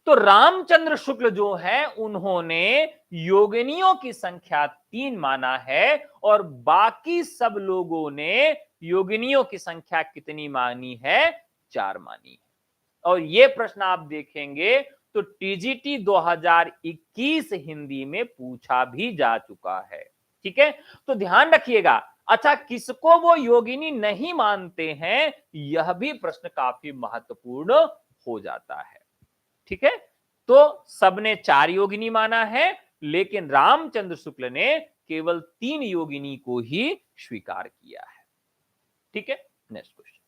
तो रामचंद्र शुक्ल जो है उन्होंने योगिनियों की संख्या 3 माना है और बाकी सब लोगों ने योगिनियों की संख्या कितनी मानी है? 4 मानी है। और ये प्रश्न आप देखेंगे तो टीजीटी 2021 हिंदी में पूछा भी जा चुका है। ठीक है, तो ध्यान रखिएगा। अच्छा, किसको वो योगिनी नहीं मानते हैं, यह भी प्रश्न काफी महत्वपूर्ण हो जाता है। ठीक है, तो सबने 4 योगिनी माना है, लेकिन रामचंद्र शुक्ल ने केवल 3 योगिनी को ही स्वीकार किया है। ठीक है, नेक्स्ट क्वेश्चन।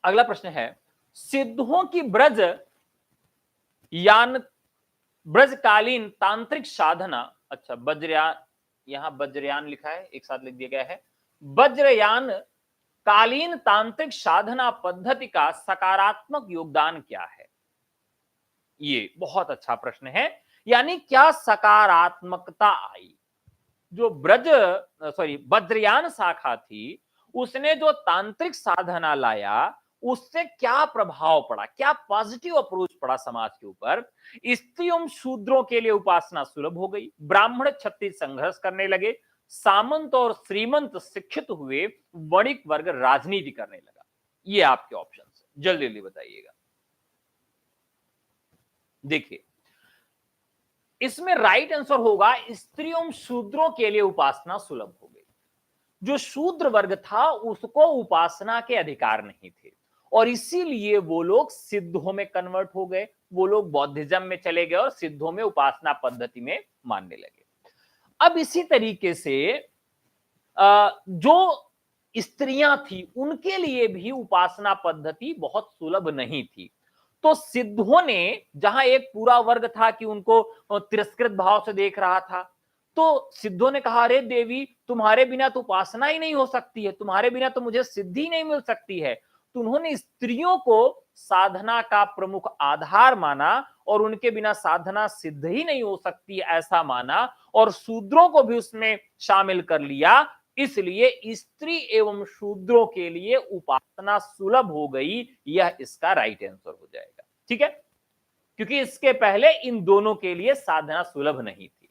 अगला प्रश्न है, सिद्धों की यान ब्रजकालीन तांत्रिक साधना, अच्छा वज्रयान, यहां वज्रयान लिखा है, एक साथ लिख दिया गया है, वज्रयान कालीन तांत्रिक साधना पद्धति का सकारात्मक योगदान क्या है? ये बहुत अच्छा प्रश्न है। यानी क्या सकारात्मकता आई? जो वज्रयान शाखा थी, उसने जो तांत्रिक साधना लाया, उससे क्या प्रभाव पड़ा, क्या पॉजिटिव अप्रोच पड़ा समाज के ऊपर? स्त्री एवं शूद्रों के लिए उपासना सुलभ हो गई, ब्राह्मण क्षत्रिय संघर्ष करने लगे, सामंत और श्रीमंत शिक्षित हुए, वणिक वर्ग राजनीति करने लगा। ये आपके ऑप्शन है, जल्दी जल्दी बताइएगा। देखिए, इसमें राइट आंसर होगा स्त्री एवं शूद्रों के लिए उपासना सुलभ हो गई। जो शूद्र वर्ग था उसको उपासना के अधिकार नहीं थे, और इसीलिए वो लोग सिद्धों में कन्वर्ट हो गए, वो लोग बौद्धिज्म में चले गए और सिद्धों में उपासना पद्धति में मानने लगे। अब इसी तरीके से जो स्त्रियां थी उनके लिए भी उपासना पद्धति बहुत सुलभ नहीं थी। तो सिद्धों ने, जहां एक पूरा वर्ग था कि उनको तिरस्कृत भाव से देख रहा था, तो सिद्धों ने कहा, अरे देवी, तुम्हारे बिना तो उपासना ही नहीं हो सकती है, तुम्हारे बिना तो मुझे सिद्धि नहीं मिल सकती है। तो उन्होंने स्त्रियों को साधना का प्रमुख आधार माना और उनके बिना साधना सिद्ध ही नहीं हो सकती ऐसा माना, और शूद्रों को भी उसमें शामिल कर लिया। इसलिए स्त्री एवं शूद्रों के लिए उपासना सुलभ हो गई, यह इसका राइट आंसर हो जाएगा। ठीक है, क्योंकि इसके पहले इन दोनों के लिए साधना सुलभ नहीं थी।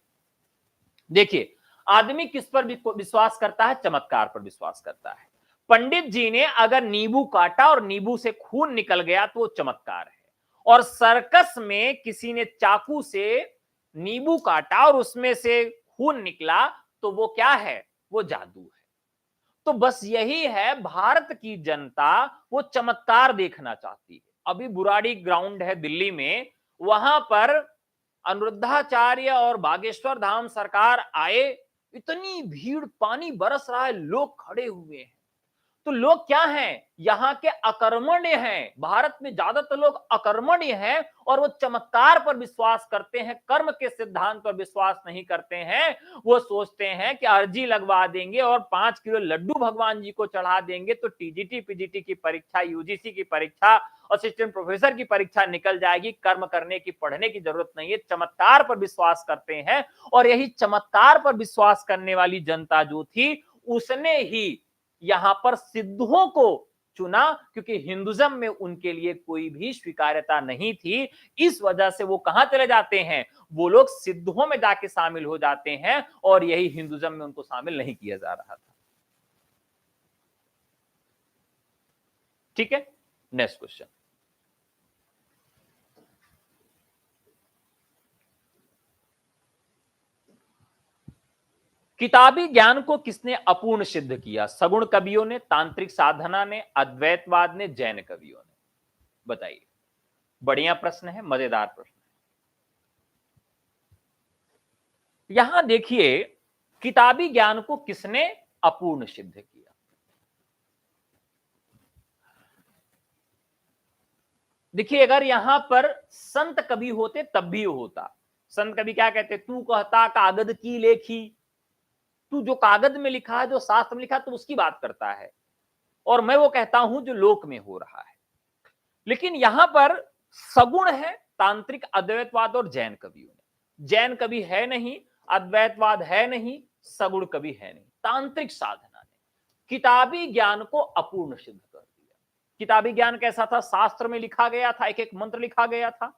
देखिए, आदमी किस पर विश्वास करता है? चमत्कार पर विश्वास करता है। पंडित जी ने अगर नींबू काटा और नींबू से खून निकल गया तो वो चमत्कार है, और सर्कस में किसी ने चाकू से नींबू काटा और उसमें से खून निकला तो वो क्या है? वो जादू है। तो बस यही है, भारत की जनता वो चमत्कार देखना चाहती है। अभी बुराड़ी ग्राउंड है दिल्ली में, वहां पर अनुरुद्धाचार्य और बागेश्वर धाम सरकार आए, इतनी भीड़, पानी बरस रहा है, लोग खड़े हुए हैं। तो लोग क्या हैं? यहाँ के अकर्मण्य हैं। भारत में ज्यादातर लोग अकर्मण्य हैं और वो चमत्कार पर विश्वास करते हैं, कर्म के सिद्धांत पर विश्वास नहीं करते हैं। वो सोचते हैं कि अर्जी लगवा देंगे और 5 किलो लड्डू भगवान जी को चढ़ा देंगे तो टीजीटी पीजीटी की परीक्षा, यूजीसी की परीक्षा, असिस्टेंट प्रोफेसर की परीक्षा निकल जाएगी। कर्म करने की, पढ़ने की जरूरत नहीं है। चमत्कार पर विश्वास करते हैं, और यही चमत्कार पर विश्वास करने वाली जनता जो थी, उसने ही यहां पर सिद्धों को चुना, क्योंकि हिंदुज्म में उनके लिए कोई भी स्वीकार्यता नहीं थी। इस वजह से वो कहां चले जाते हैं? वो लोग सिद्धों में जाके शामिल हो जाते हैं, और यही हिंदुज्म में उनको शामिल नहीं किया जा रहा था। ठीक है, नेक्स्ट क्वेश्चन। किताबी ज्ञान को किसने अपूर्ण सिद्ध किया? सगुण कवियों ने, तांत्रिक साधना ने, अद्वैतवाद ने, जैन कवियों ने? बताइए। बढ़िया प्रश्न है, मजेदार प्रश्न है। यहां देखिए, किताबी ज्ञान को किसने अपूर्ण सिद्ध किया? देखिए, अगर यहां पर संत कवि होते तब भी होता। संत कवि क्या कहते? तू कहता कागज की लेखी, तू जो कागज में लिखा है, जो शास्त्र में लिखा, तो उसकी बात करता है, और मैं वो कहता हूं जो लोक में हो रहा है। लेकिन यहां पर सगुण है तांत्रिक, अद्वैतवाद और जैन कवियों ने। जैन कवि है नहीं, अद्वैतवाद है नहीं, सगुण कवि है नहीं। तांत्रिक साधना ने किताबी ज्ञान को अपूर्ण सिद्ध कर दिया। किताबी ज्ञान कैसा था? शास्त्र में लिखा गया था, एक एक मंत्र लिखा गया था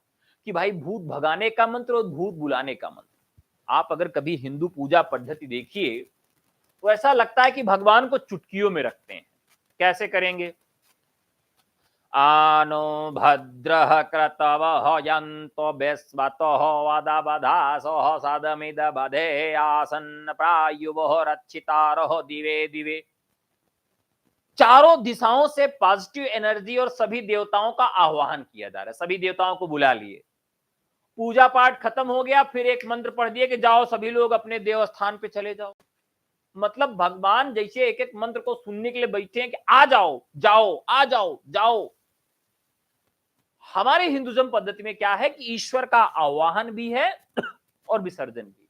कि भाई भूत भगाने का मंत्र और भूत बुलाने का मंत्र। आप अगर कभी हिंदू पूजा पद्धति देखिए तो ऐसा लगता है कि भगवान को चुटकियों में रखते हैं। कैसे करेंगे? आनो भद्रः क्रतवः यन्तो विश्वतः वदवधासः सदमिद बधे आसन्न प्रायुवः रक्षितारः दिवे दिवे। चारों दिशाओं से पॉजिटिव एनर्जी और सभी देवताओं का आह्वान किया जा रहा है, सभी देवताओं को बुला लिए, पूजा पाठ खत्म हो गया, फिर एक मंत्र पढ़ दिया कि जाओ सभी लोग अपने देवस्थान पे चले जाओ। मतलब भगवान जैसे एक एक मंत्र को सुनने के लिए बैठे हैं कि आ जाओ जाओ आ जाओ जाओ। हमारे हिंदुज्म पद्धति में क्या है कि ईश्वर का आवाहन भी है और विसर्जन भी।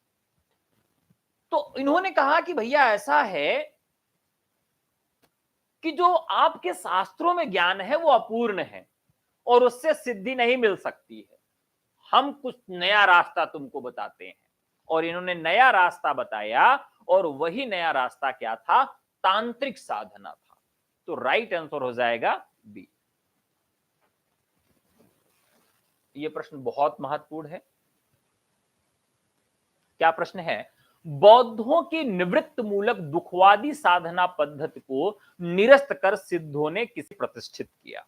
तो इन्होंने कहा कि भैया ऐसा है कि जो आपके शास्त्रों में ज्ञान है वो अपूर्ण है और उससे सिद्धि नहीं मिल सकती है, हम कुछ नया रास्ता तुमको बताते हैं। और इन्होंने नया रास्ता बताया और वही नया रास्ता क्या था? तांत्रिक साधना था। तो राइट आंसर हो जाएगा बी। ये प्रश्न बहुत महत्वपूर्ण है। क्या प्रश्न है? बौद्धों की निवृत्त मूलक दुखवादी साधना पद्धति को निरस्त कर सिद्धों ने किसे प्रतिष्ठित किया?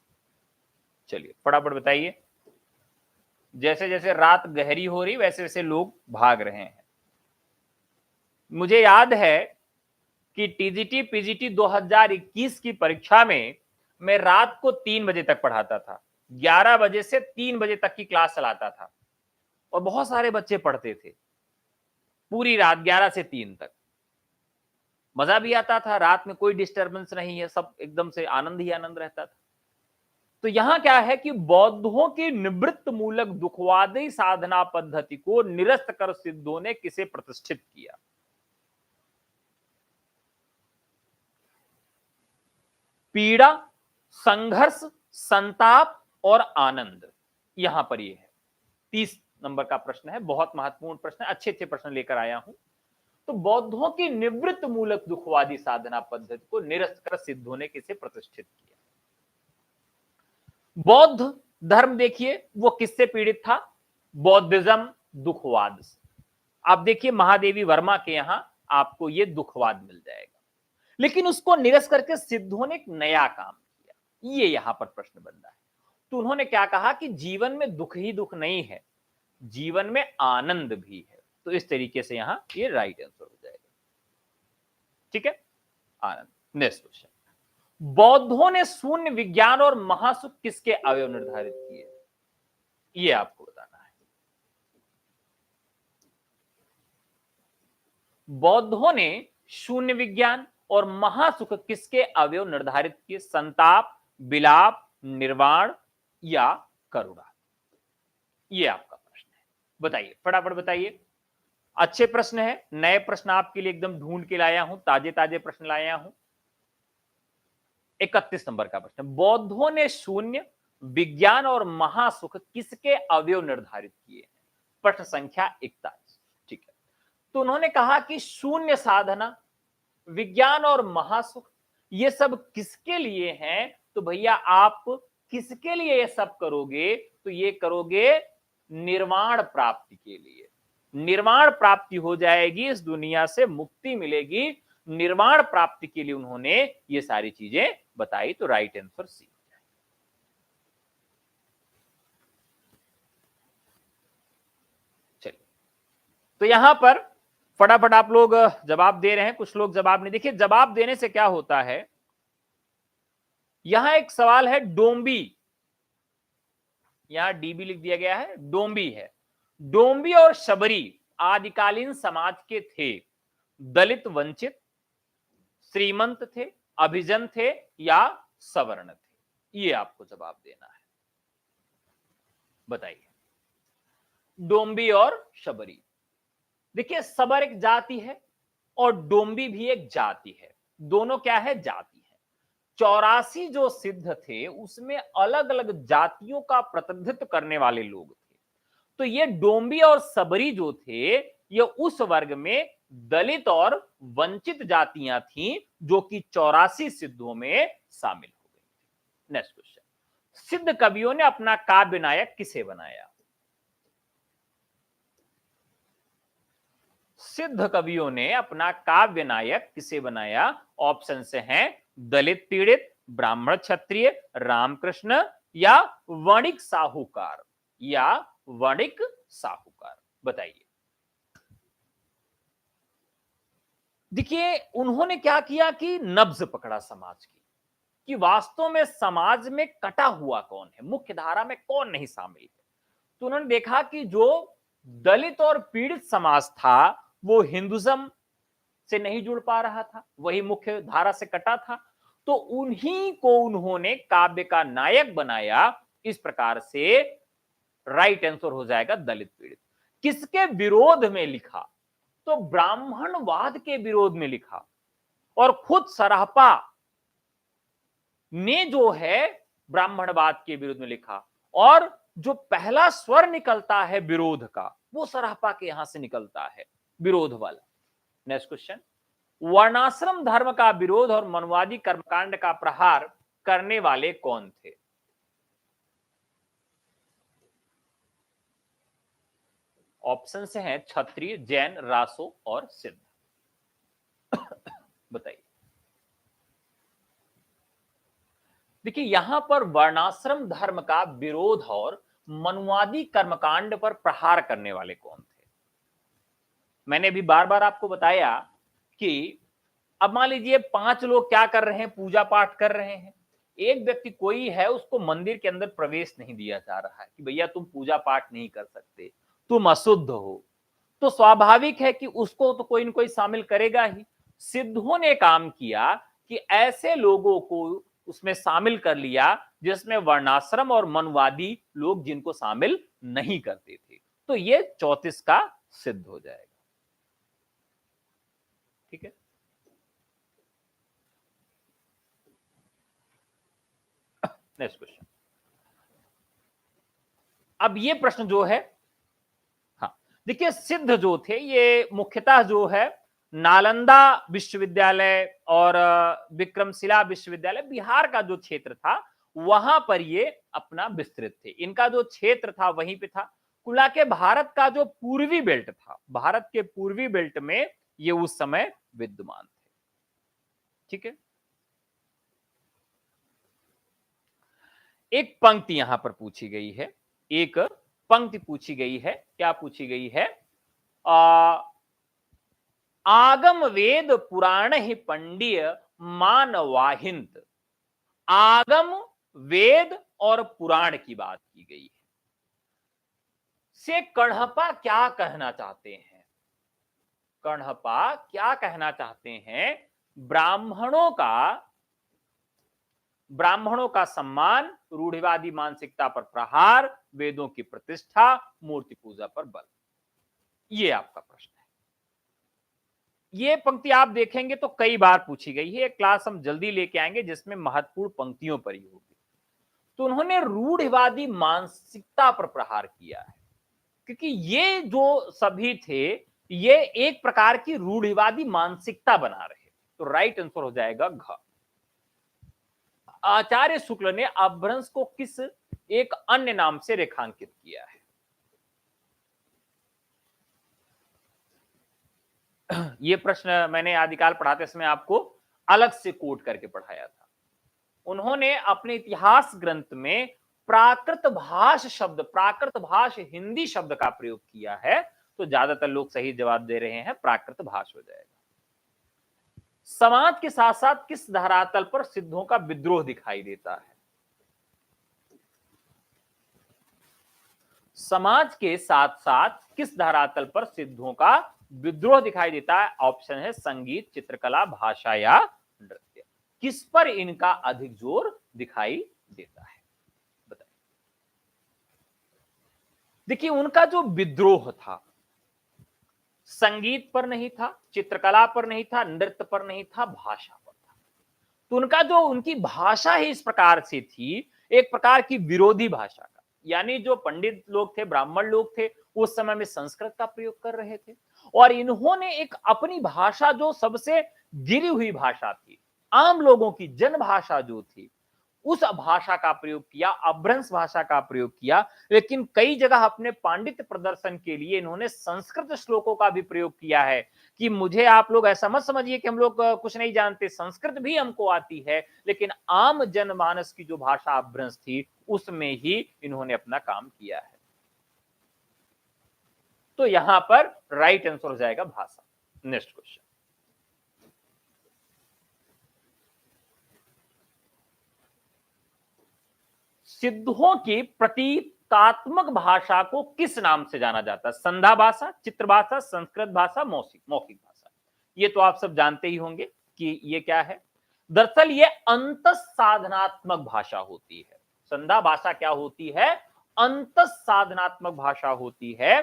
चलिए फटाफट बताइए। जैसे जैसे रात गहरी हो रही वैसे वैसे लोग भाग रहे हैं। मुझे याद है कि टीजीटी पीजीटी 2021 की परीक्षा में मैं रात को 3 बजे तक पढ़ाता था, 11 बजे से 3 बजे तक की क्लास चलाता था और बहुत सारे बच्चे पढ़ते थे पूरी रात 11 से 3 तक। मजा भी आता था, रात में कोई डिस्टरबेंस नहीं है, सब एकदम से आनंद ही आनंद रहता था। तो यहां क्या है कि बौद्धों की निवृत्त मूलक दुखवादी साधना पद्धति को निरस्त कर सिद्धों ने किसे प्रतिष्ठित किया? पीड़ा, संघर्ष, संताप और आनंद। यहां पर ये है 30 नंबर का प्रश्न है, बहुत महत्वपूर्ण प्रश्न है, अच्छे अच्छे प्रश्न लेकर आया हूं। तो बौद्धों की निवृत्त मूलक दुखवादी साधना पद्धति को निरस्त कर सिद्धों ने किसे प्रतिष्ठित किया? बौद्ध धर्म देखिए वो किससे पीड़ित था? बौद्धिज्म दुखवाद से। आप देखिए महादेवी वर्मा के यहां आपको ये दुखवाद मिल जाएगा, लेकिन उसको निरस्त करके सिद्धों ने एक नया काम किया। ये यहां पर प्रश्न बन रहा है। तो उन्होंने क्या कहा कि जीवन में दुख ही दुख नहीं है, जीवन में आनंद भी है। तो इस तरीके से यहां ये राइट आंसर हो जाएगा। ठीक है, आनंद। नेक्स्ट क्वेश्चन, बौद्धों ने शून्य विज्ञान और महासुख किसके अवयव निर्धारित किए? ये आपको बताना है। बौद्धों ने शून्य विज्ञान और महासुख किसके अवयव निर्धारित किए? संताप, विलाप, निर्वाण या करुणा? ये आपका प्रश्न है, बताइए फटाफट बताइए। अच्छे प्रश्न है, नए प्रश्न आपके लिए एकदम ढूंढ के लाया हूं, ताजे ताजे प्रश्न लाया हूं। 31 नंबर का प्रश्न, बौद्धों ने शून्य विज्ञान और महासुख किसके अवयव निर्धारित किए? प्रश्न संख्या 41। ठीक है, तो उन्होंने कहा कि शून्य साधना, विज्ञान और महासुख ये सब किसके लिए हैं? तो भैया आप किसके लिए ये सब करोगे? तो ये करोगे निर्वाण प्राप्ति के लिए। निर्वाण प्राप्ति हो जाएगी, इस दुनिया से मुक्ति मिलेगी, निर्वाण प्राप्ति के लिए उन्होंने ये सारी चीजें बताई। तो राइट आंसर सी। चलिए, तो यहां पर फटाफट आप लोग जवाब दे रहे हैं, कुछ लोग जवाब नहीं। देखिए जवाब देने से क्या होता है, यहां एक सवाल है डोम्बी, यहां डीबी लिख दिया गया है, डोम्बी है। डोम्बी और शबरी आदिकालीन समाज के थे, दलित वंचित, श्रीमंत थे, अभिजन थे या सवर्ण थे? ये आपको जवाब देना है, बताइए। डोम्बी और शबरी, देखिए सबर एक जाति है और डोम्बी भी एक जाति है, दोनों क्या है? जाति है। 84 जो सिद्ध थे उसमें अलग अलग जातियों का प्रतिनिधित्व करने वाले लोग थे। तो ये डोम्बी और सबरी जो थे ये उस वर्ग में दलित और वंचित जातियां थीं जो कि 84 सिद्धों में शामिल हो गई। नेक्स्ट क्वेश्चन, सिद्ध कवियों ने अपना काव्य नायक किसे बनाया? सिद्ध कवियों ने अपना काव्य नायक किसे बनाया? ऑप्शन से हैं दलित पीड़ित, ब्राह्मण क्षत्रिय, रामकृष्ण या वणिक साहूकार, या वणिक साहूकार, बताइए। देखिए उन्होंने क्या किया कि नब्ज पकड़ा समाज की, कि वास्तव में समाज में कटा हुआ कौन है, मुख्य धारा में कौन नहीं शामिल है। तो उन्होंने देखा कि जो दलित और पीड़ित समाज था वो हिंदुज्म से नहीं जुड़ पा रहा था, वही मुख्य धारा से कटा था। तो उन्हीं को उन्होंने काव्य का नायक बनाया। इस प्रकार से राइट आंसर हो जाएगा दलित पीड़ित। किसके विरोध में लिखा? तो ब्राह्मणवाद के विरोध में लिखा। और खुद सराहपा ने जो है ब्राह्मणवाद के विरोध में लिखा। और जो पहला स्वर निकलता है विरोध का, वो सराहपा के यहां से निकलता है, विरोध वाला। नेक्स्ट क्वेश्चन, वर्णाश्रम धर्म का विरोध और मनवादी कर्मकांड का प्रहार करने वाले कौन थे? ऑप्शन से हैं क्षत्रिय, जैन, रासो और सिद्ध। बताइए। देखिए यहां पर वर्णाश्रम धर्म का विरोध और मनवादी कर्मकांड पर प्रहार करने वाले कौन थे? मैंने भी बार बार आपको बताया कि अब मान लीजिए 5 लोग क्या कर रहे हैं, पूजा पाठ कर रहे हैं। एक व्यक्ति कोई है, उसको मंदिर के अंदर प्रवेश नहीं दिया जा रहा है कि भैया तुम पूजा पाठ नहीं कर सकते, तुम अशुद्ध हो। तो स्वाभाविक है कि उसको तो कोई न कोई शामिल करेगा ही। सिद्धों ने काम किया कि ऐसे लोगों को उसमें शामिल कर लिया जिसमें वर्णाश्रम और मनवादी लोग जिनको शामिल नहीं करते थे। तो ये 34 का सिद्ध हो जाएगा। ठीक है, नेक्स्ट क्वेश्चन। अब ये प्रश्न जो है, हाँ देखिए, सिद्ध जो थे ये मुख्यतः जो है नालंदा विश्वविद्यालय और विक्रमशिला विश्वविद्यालय, बिहार का जो क्षेत्र था वहां पर ये अपना विस्तृत थे। इनका जो क्षेत्र था वहीं पे था। कुला के भारत का जो पूर्वी बेल्ट था, भारत के पूर्वी बेल्ट में ये उस समय विद्यमान थे। ठीक है, एक पंक्ति यहां पर पूछी गई है, एक पंक्ति पूछी गई है। क्या पूछी गई है? आगम वेद पुराण ही पंडिय मानवाहिंत। आगम, वेद और पुराण की बात की गई है। से कण्हपा क्या कहना चाहते हैं? कण्हपा क्या कहना चाहते हैं? ब्राह्मणों का सम्मान, रूढ़िवादी मानसिकता पर प्रहार, वेदों की प्रतिष्ठा, मूर्ति पूजा पर बल। ये आपका प्रश्न है। ये पंक्ति आप देखेंगे तो कई बार पूछी गई है। एक क्लास हम जल्दी लेके आएंगे जिसमें महत्वपूर्ण पंक्तियों पर ही होगी। तो उन्होंने रूढ़िवादी मानसिकता पर प्रहार किया है, क्योंकि ये जो सभी थे ये एक प्रकार की रूढ़िवादी मानसिकता बना रहे। तो राइट आंसर हो जाएगा घ। आचार्य शुक्ल ने अपभ्रंश को किस एक अन्य नाम से रेखांकित किया है? यह प्रश्न मैंने आदिकाल पढ़ाते समय आपको अलग से कोट करके पढ़ाया था। उन्होंने अपने इतिहास ग्रंथ में प्राकृत भाष शब्द, प्राकृत भाष हिंदी शब्द का प्रयोग किया है। तो ज्यादातर लोग सही जवाब दे रहे हैं, प्राकृत भाष हो जाएगा। समाज के साथ साथ किस धरातल पर सिद्धों का विद्रोह दिखाई देता है? समाज के साथ साथ किस धरातल पर सिद्धों का विद्रोह दिखाई देता है? ऑप्शन है संगीत, चित्रकला, भाषा या नृत्य। किस पर इनका अधिक जोर दिखाई देता है? बताइए। देखिए उनका जो विद्रोह था संगीत पर नहीं था, चित्रकला पर नहीं था, नृत्य पर नहीं था, भाषा पर था। तो उनकी भाषा ही इस प्रकार से थी, एक प्रकार की विरोधी भाषा का। यानी जो पंडित लोग थे, ब्राह्मण लोग थे, उस समय में संस्कृत का प्रयोग कर रहे थे और इन्होंने एक अपनी भाषा जो सबसे गिरी हुई भाषा थी, आम लोगों की जन भाषा जो थी, उस भाषा का प्रयोग किया, अपभ्रंश भाषा का प्रयोग किया। लेकिन कई जगह अपने पांडित्य प्रदर्शन के लिए इन्होंने संस्कृत श्लोकों का भी प्रयोग किया है कि मुझे आप लोग ऐसा मत समझिए कि हम लोग कुछ नहीं जानते, संस्कृत भी हमको आती है, लेकिन आम जनमानस की जो भाषा अपभ्रंश थी उसमें ही इन्होंने अपना काम किया है। तो यहां पर राइट आंसर हो जाएगा भाषा। Next question. सिद्धों की प्रतीकात्मक भाषा को किस नाम से जाना जाता है? संधा भाषा, चित्र भाषा, संस्कृत भाषा, मौखिक भाषा। ये तो आप सब जानते ही होंगे कि ये क्या है। दरअसल ये अंतःसाधनात्मक भाषा होती है। संधा भाषा क्या होती है? अंतःसाधनात्मक भाषा होती है।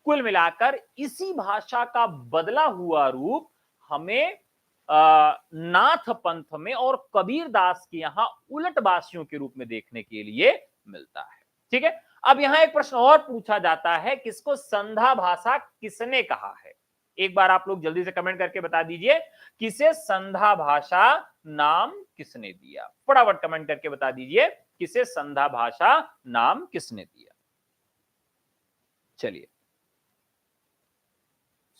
कुल मिलाकर इसी भाषा का बदला हुआ रूप हमें नाथ पंथ में और कबीर दास के यहां उलटबासियों के रूप में देखने के लिए मिलता है। ठीक है, अब यहां एक प्रश्न और पूछा जाता है, किसको संधा भाषा किसने कहा है? एक बार आप लोग जल्दी से कमेंट करके बता दीजिए, किसे संधा भाषा नाम किसने दिया? फटाफट कमेंट करके बता दीजिए, किसे संधा भाषा नाम किसने दिया? चलिए,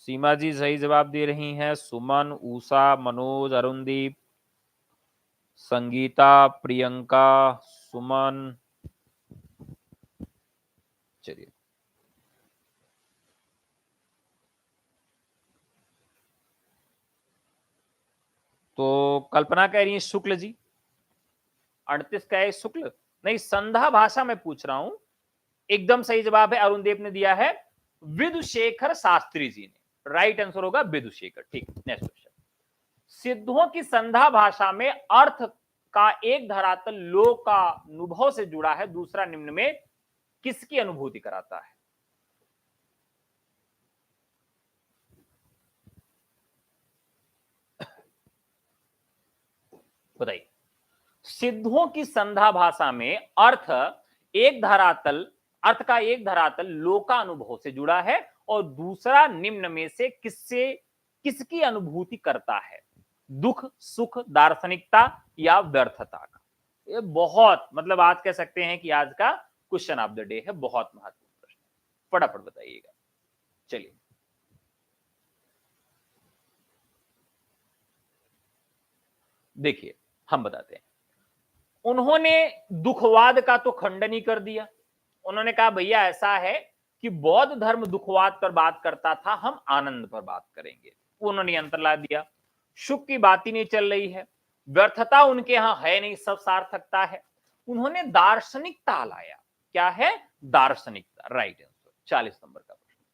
सीमा जी सही जवाब दे रही हैं। सुमन, उषा, मनोज, अरुणदीप, संगीता, प्रियंका, सुमन। चलिए, तो कल्पना कह रही है शुक्ल जी। 38 का है शुक्ल, नहीं संधा भाषा में पूछ रहा हूं। एकदम सही जवाब है, अरुणदेव ने दिया है विदुशेखर शास्त्री जी ने। राइट आंसर होगा विदुशेखर। ठीक, नेक्स्ट क्वेश्चन। सिद्धों की संधा भाषा में अर्थ का एक धरातल लोक का अनुभव से जुड़ा है, दूसरा निम्न में किसकी अनुभूति कराता है? बताइए। सिद्धों की संधा भाषा में अर्थ का एक धरातल लोकानुभव से जुड़ा है और दूसरा निम्न में से किसकी अनुभूति करता है? दुख, सुख, दार्शनिकता या व्यर्थता का? ये बहुत मतलब आज कह सकते हैं कि आज का क्वेश्चन ऑफ द डे है, बहुत महत्वपूर्ण प्रश्न। फटाफट बताइएगा। चलिए, देखिए हम बताते हैं। उन्होंने दुखवाद का तो खंडन ही कर दिया। उन्होंने कहा भैया ऐसा है कि बौद्ध धर्म दुखवाद पर बात करता था, हम आनंद पर बात करेंगे। उन्होंने अंतर ला दिया। सुख की बात ही नहीं चल रही है, व्यर्थता उनके यहां है नहीं, सब सार्थकता है। उन्होंने दार्शनिकता लाया। क्या है? दार्शनिकता। Right answer. 40 नंबर का प्रश्न।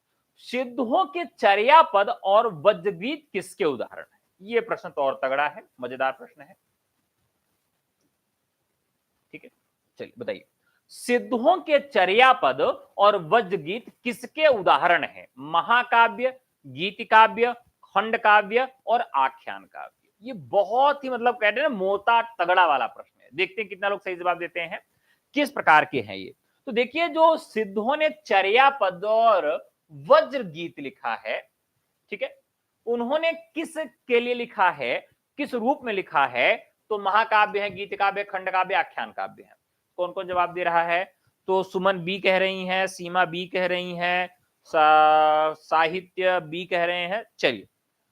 सिद्धों के चर्या पद और वज्रगीत किसके उदाहरण है? यह प्रश्न तो और तगड़ा है, मजेदार प्रश्न है। ठीक है, चलिए बताइए। सिद्धों के चर्या पद और वज्रगीत किसके उदाहरण हैं? महाकाव्य, गीति काव्य, खंड काव्य और आख्यान काव्य। ये बहुत ही मतलब कहते हैं ना मोटा तगड़ा वाला प्रश्न है। देखते हैं कितना लोग सही जवाब देते हैं, किस प्रकार के हैं ये। तो देखिए, जो सिद्धों ने चर्या पद और वज्र गीत लिखा है, ठीक है, उन्होंने किस के लिए लिखा है, किस रूप में लिखा है? तो महाकाव्य है, गीत काव्य, खंड काव्य, आख्यान काव्य है। कौन कौन जवाब दे रहा है? तो सुमन बी कह रही हैं, सीमा बी कह रही हैं, साहित्य बी कह रहे हैं। चलिए,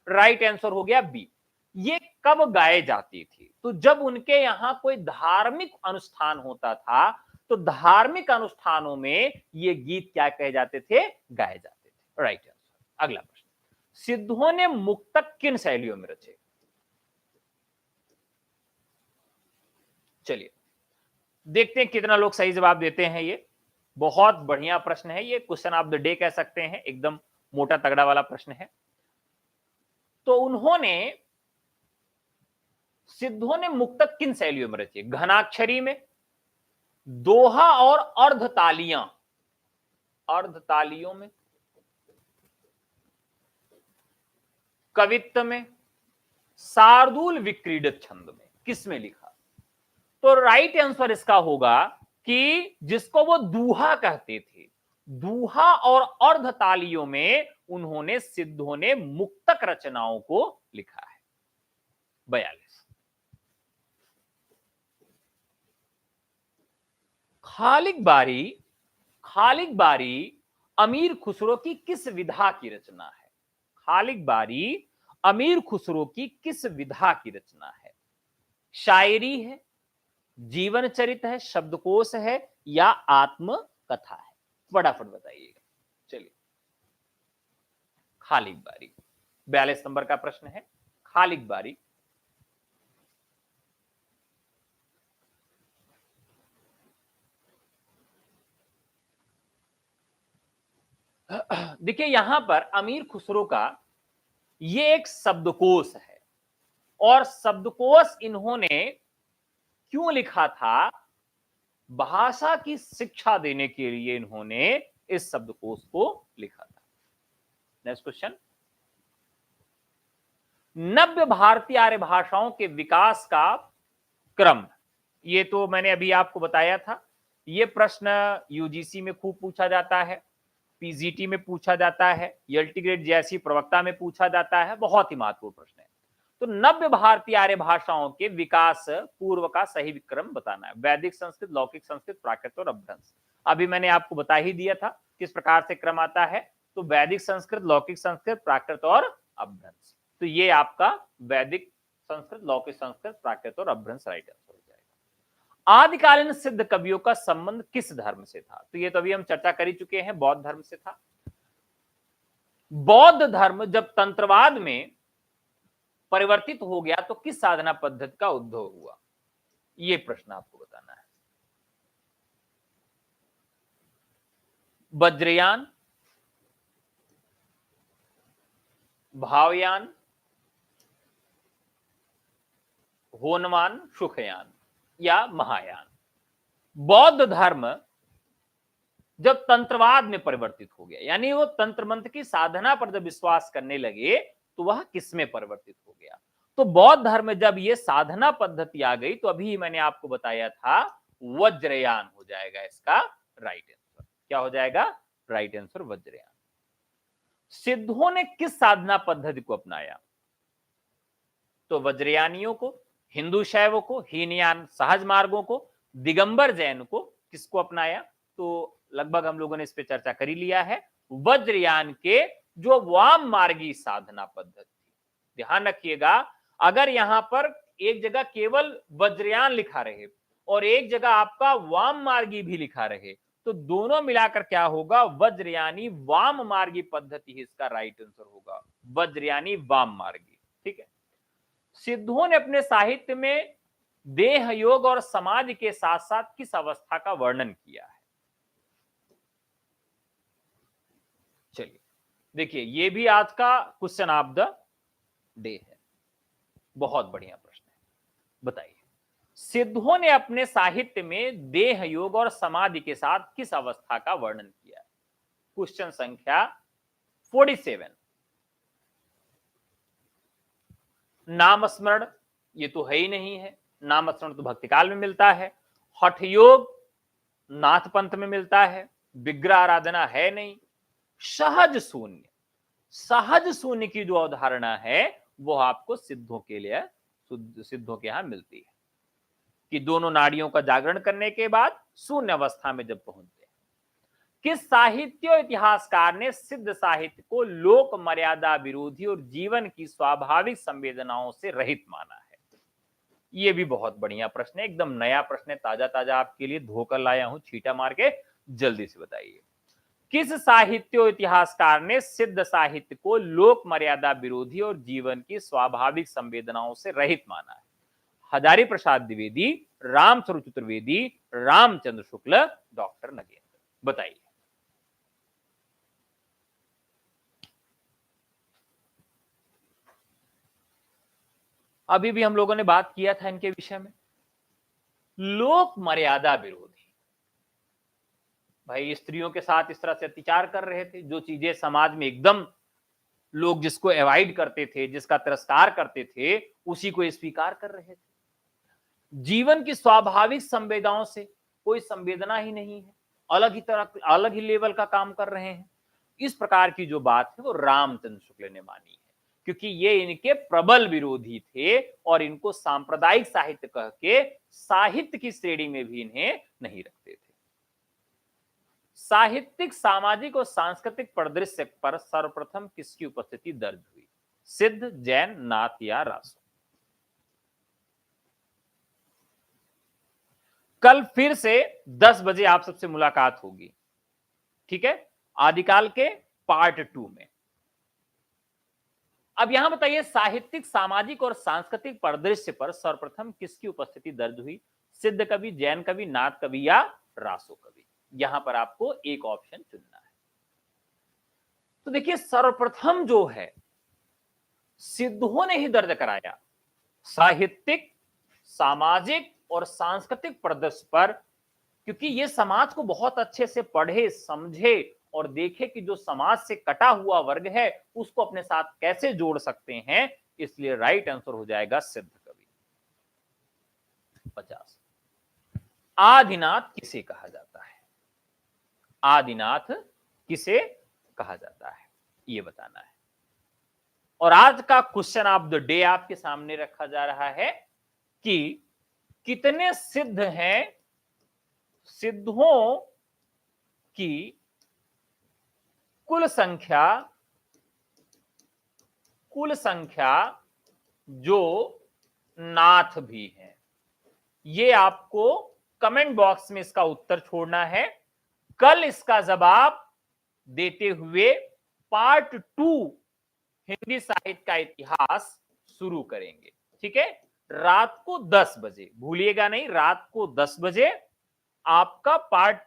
राइट आंसर हो गया बी। ये कब गाए जाती थी? तो जब उनके यहां कोई धार्मिक अनुष्ठान होता था, तो धार्मिक अनुष्ठानों में ये गीत क्या कहे जाते थे? गाए जाते थे। Right answer. अगला प्रश्न। सिद्धों ने मुक्तक किन शैलियों में रचे? चलिए देखते हैं कितना लोग सही जवाब देते हैं। ये बहुत बढ़िया प्रश्न है, ये क्वेश्चन ऑफ द डे कह सकते हैं, एकदम मोटा तगड़ा वाला प्रश्न है। तो उन्होंने सिद्धों ने मुक्तक किन शैलियों में रचे? घनाक्षरी में, दोहा और अर्धतालियां, अर्धतालियों में, कवित्व में, शार्दूल विक्रीडित छंद में, किसमें लिखा? तो राइट आंसर इसका होगा कि जिसको वो दूहा कहते थे, दूहा और अर्धतालियों में उन्होंने सिद्धों ने मुक्तक रचनाओं को लिखा है। 42। खालिक बारी, खालिक बारी अमीर खुसरो की किस विधा की रचना है? खालिक बारी अमीर खुसरो की किस विधा की रचना है? शायरी है, जीवन चरित है, शब्दकोश है या आत्मकथा है? फटाफट बताइएगा। चलिए, खालिक बारी 42 नंबर का प्रश्न है। खालिक बारी देखिए यहां पर अमीर खुसरो का ये एक शब्दकोश है, और शब्दकोश इन्होंने क्यों लिखा था? भाषा की शिक्षा देने के लिए इन्होंने इस शब्दकोश को लिखा था। नेक्स्ट क्वेश्चन, नव्य भारतीय आर्य भाषाओं के विकास का क्रम। ये तो मैंने अभी आपको बताया था। ये प्रश्न यूजीसी में खूब पूछा जाता है, पीजीटी में पूछा जाता है, एलटी ग्रेड जैसी प्रवक्ता में पूछा जाता है, बहुत ही महत्वपूर्ण प्रश्न है। तो नव्य भारतीय आर्य भाषाओं के विकास पूर्व का सही विक्रम बताना है। वैदिक संस्कृत, लौकिक संस्कृत, प्राकृत और अपभ्रंश। अभी मैंने आपको बता ही दिया था किस प्रकार से क्रम आता है। तो वैदिक संस्कृत, लौकिक संस्कृत, प्राकृत और अपभ्रंश। तो ये आपका वैदिक संस्कृत, लौकिक संस्कृत, प्राकृत और अपभ्रंश राइट आंसर हो जाएगा। आदिकालीन सिद्ध कवियों का संबंध किस धर्म से था? तो ये तो अभी हम चर्चा कर ही चुके हैं, बौद्ध धर्म से था। बौद्ध धर्म जब तंत्रवाद में परिवर्तित हो गया तो किस साधना पद्धति का उद्भव हुआ? ये प्रश्न आपको बताना है। वज्रयान, भावयान, होनवान, सुखयान या महायान। बौद्ध धर्म जब तंत्रवाद में परिवर्तित हो गया, यानी वो तंत्र मंत्र की साधना पर जब विश्वास करने लगे, तो वह किसमें परिवर्तित हो गया? तो बौद्ध धर्म में जब ये साधना पद्धति आ गई, तो अभी मैंने आपको बताया था वज्रयान हो जाएगा इसका राइट आंसर। क्या हो जाएगा? Right answer Vajrayana. सिद्धों ने किस साधना पद्धति को अपनाया? तो वज्रयानियों को, हिंदू शैव को, हीनयान सहज मार्गों को, दिगंबर जैन को, किसको अपनाया? तो लगभग हम लोगों ने इस पे चर्चा कर ही लिया है। वज्रयान के जो वाम मार्गी साधना पद्धति थी। ध्यान रखिएगा, अगर यहां पर एक जगह केवल वज्रयान लिखा रहे और एक जगह आपका वाम मार्गी भी लिखा रहे, तो दोनों मिलाकर क्या होगा? वज्रयानी वाम मार्गी पद्धति ही इसका राइट आंसर होगा। वज्रयानी वाम मार्गी। ठीक है। सिद्धों ने अपने साहित्य में देह योग और समाज के साथ साथ किस अवस्था का वर्णन किया है? चलिए देखिए, ये भी आज का क्वेश्चन ऑफ द डे है। बहुत बढ़िया प्रश्न है, बताइए। सिद्धों ने अपने साहित्य में देह योग और समाधि के साथ किस अवस्था का वर्णन किया है? क्वेश्चन संख्या 47। नाम स्मरण, ये तो है ही नहीं है। नाम स्मरण तो भक्ति काल में मिलता है। हठ योग नाथ पंथ में मिलता है। विग्रह आराधना है नहीं। सहज शून्य, सहज शून्य की जो अवधारणा है वो आपको सिद्धों के लिए, सिद्धों के यहां मिलती है कि दोनों नाड़ियों का जागरण करने के बाद शून्य अवस्था में जब पहुंचते हैं। किस साहित्य इतिहासकार ने सिद्ध साहित्य को लोक मर्यादा विरोधी और जीवन की स्वाभाविक संवेदनाओं से रहित माना है? ये भी बहुत बढ़िया प्रश्न है, एकदम नया प्रश्न है, ताजा ताजा आपके लिए धोकर लाया हूं, छींटा मार के। जल्दी से बताइए, किस साहित्य इतिहासकार ने सिद्ध साहित्य को लोक मर्यादा विरोधी और जीवन की स्वाभाविक संवेदनाओं से रहित माना है? हजारी प्रसाद द्विवेदी, रामस्वरूप चतुर्वेदी, रामचंद्र शुक्ल, डॉक्टर नगेंद्र। बताइए। अभी भी हम लोगों ने बात किया था इनके विषय में। लोक मर्यादा विरोधी, भाई स्त्रियों के साथ इस तरह से अत्याचार कर रहे थे, जो चीजें समाज में एकदम लोग जिसको अवॉइड करते थे, जिसका तिरस्कार करते थे, उसी को स्वीकार कर रहे थे। जीवन की स्वाभाविक संवेदनाओं से कोई संवेदना ही नहीं है, अलग ही तरह, अलग ही लेवल का काम कर रहे हैं। इस प्रकार की जो बात है वो रामचंद्र शुक्ल ने मानी है, क्योंकि ये इनके प्रबल विरोधी थे और इनको सांप्रदायिक साहित्य कह के साहित्य की श्रेणी में भी इन्हें नहीं रखते थे। साहित्यिक, सामाजिक और सांस्कृतिक परिदृश्य पर सर्वप्रथम किसकी उपस्थिति दर्ज हुई? सिद्ध, जैन, नाथ या रासो? कल फिर से 10 बजे आप सबसे मुलाकात होगी, ठीक है, आदिकाल के पार्ट 2 में। अब यहां बताइए, साहित्यिक, सामाजिक और सांस्कृतिक परिदृश्य पर सर्वप्रथम किसकी उपस्थिति दर्ज हुई? सिद्ध कवि, जैन कवि, नाथ कवि या रासो कवि? यहां पर आपको एक ऑप्शन चुनना है। तो देखिए सर्वप्रथम जो है सिद्धों ने ही दर्ज कराया साहित्यिक, सामाजिक और सांस्कृतिक परिदृश्य पर, क्योंकि ये समाज को बहुत अच्छे से पढ़े समझे और देखे कि जो समाज से कटा हुआ वर्ग है उसको अपने साथ कैसे जोड़ सकते हैं, इसलिए राइट आंसर हो जाएगा सिद्ध कवि। 50 आदिनाथ किसे कहा जाता है? आदिनाथ किसे कहा जाता है ये बताना है। और आज का क्वेश्चन ऑफ द डे आपके सामने रखा जा रहा है कि कितने सिद्ध हैं, सिद्धों की कुल संख्या जो नाथ भी हैं। ये आपको कमेंट बॉक्स में इसका उत्तर छोड़ना है। कल इसका जवाब देते हुए पार्ट 2 हिंदी साहित्य का इतिहास शुरू करेंगे। ठीक है, रात को 10 बजे, भूलिएगा नहीं, रात को 10 बजे आपका पार्ट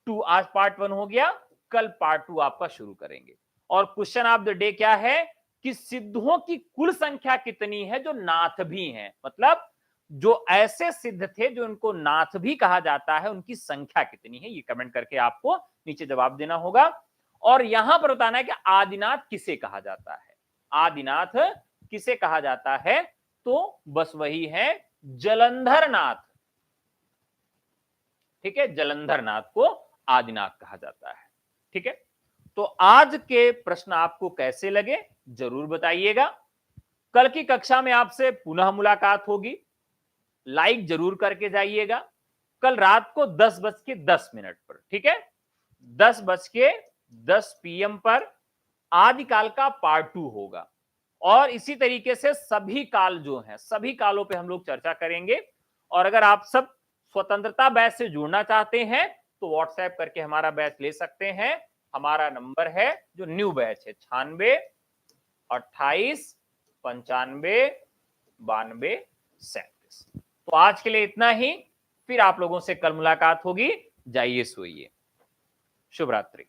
2, आज पार्ट 1 हो गया, कल पार्ट 2 आपका शुरू करेंगे। और क्वेश्चन ऑफ द डे क्या है कि सिद्धों की कुल संख्या कितनी है जो नाथ भी हैं, मतलब जो ऐसे सिद्ध थे जो उनको नाथ भी कहा जाता है, उनकी संख्या कितनी है, ये कमेंट करके आपको नीचे जवाब देना होगा। और यहां पर बताना है कि आदिनाथ किसे कहा जाता है, आदिनाथ किसे कहा जाता है, तो बस वही है जलंधर नाथ। ठीक है, जलंधर नाथ को आदिनाथ कहा जाता है। ठीक है, तो आज के प्रश्न आपको कैसे लगे जरूर बताइएगा। कल की कक्षा में आपसे पुनः मुलाकात होगी, लाइक जरूर करके जाइएगा। कल रात को 10:10 पर, ठीक है, 10:10 PM पर आदिकाल का पार्ट 2 होगा। और इसी तरीके से सभी काल जो हैं, सभी कालों पे हम लोग चर्चा करेंगे। और अगर आप सब स्वतंत्रता बैच से जुड़ना चाहते हैं तो व्हाट्सएप करके हमारा बैच ले सकते हैं। हमारा नंबर है जो न्यू बैच है 96 28 95 92 37। तो आज के लिए इतना ही, फिर आप लोगों से कल मुलाकात होगी। जाइए सोइए, शुभ रात्रि।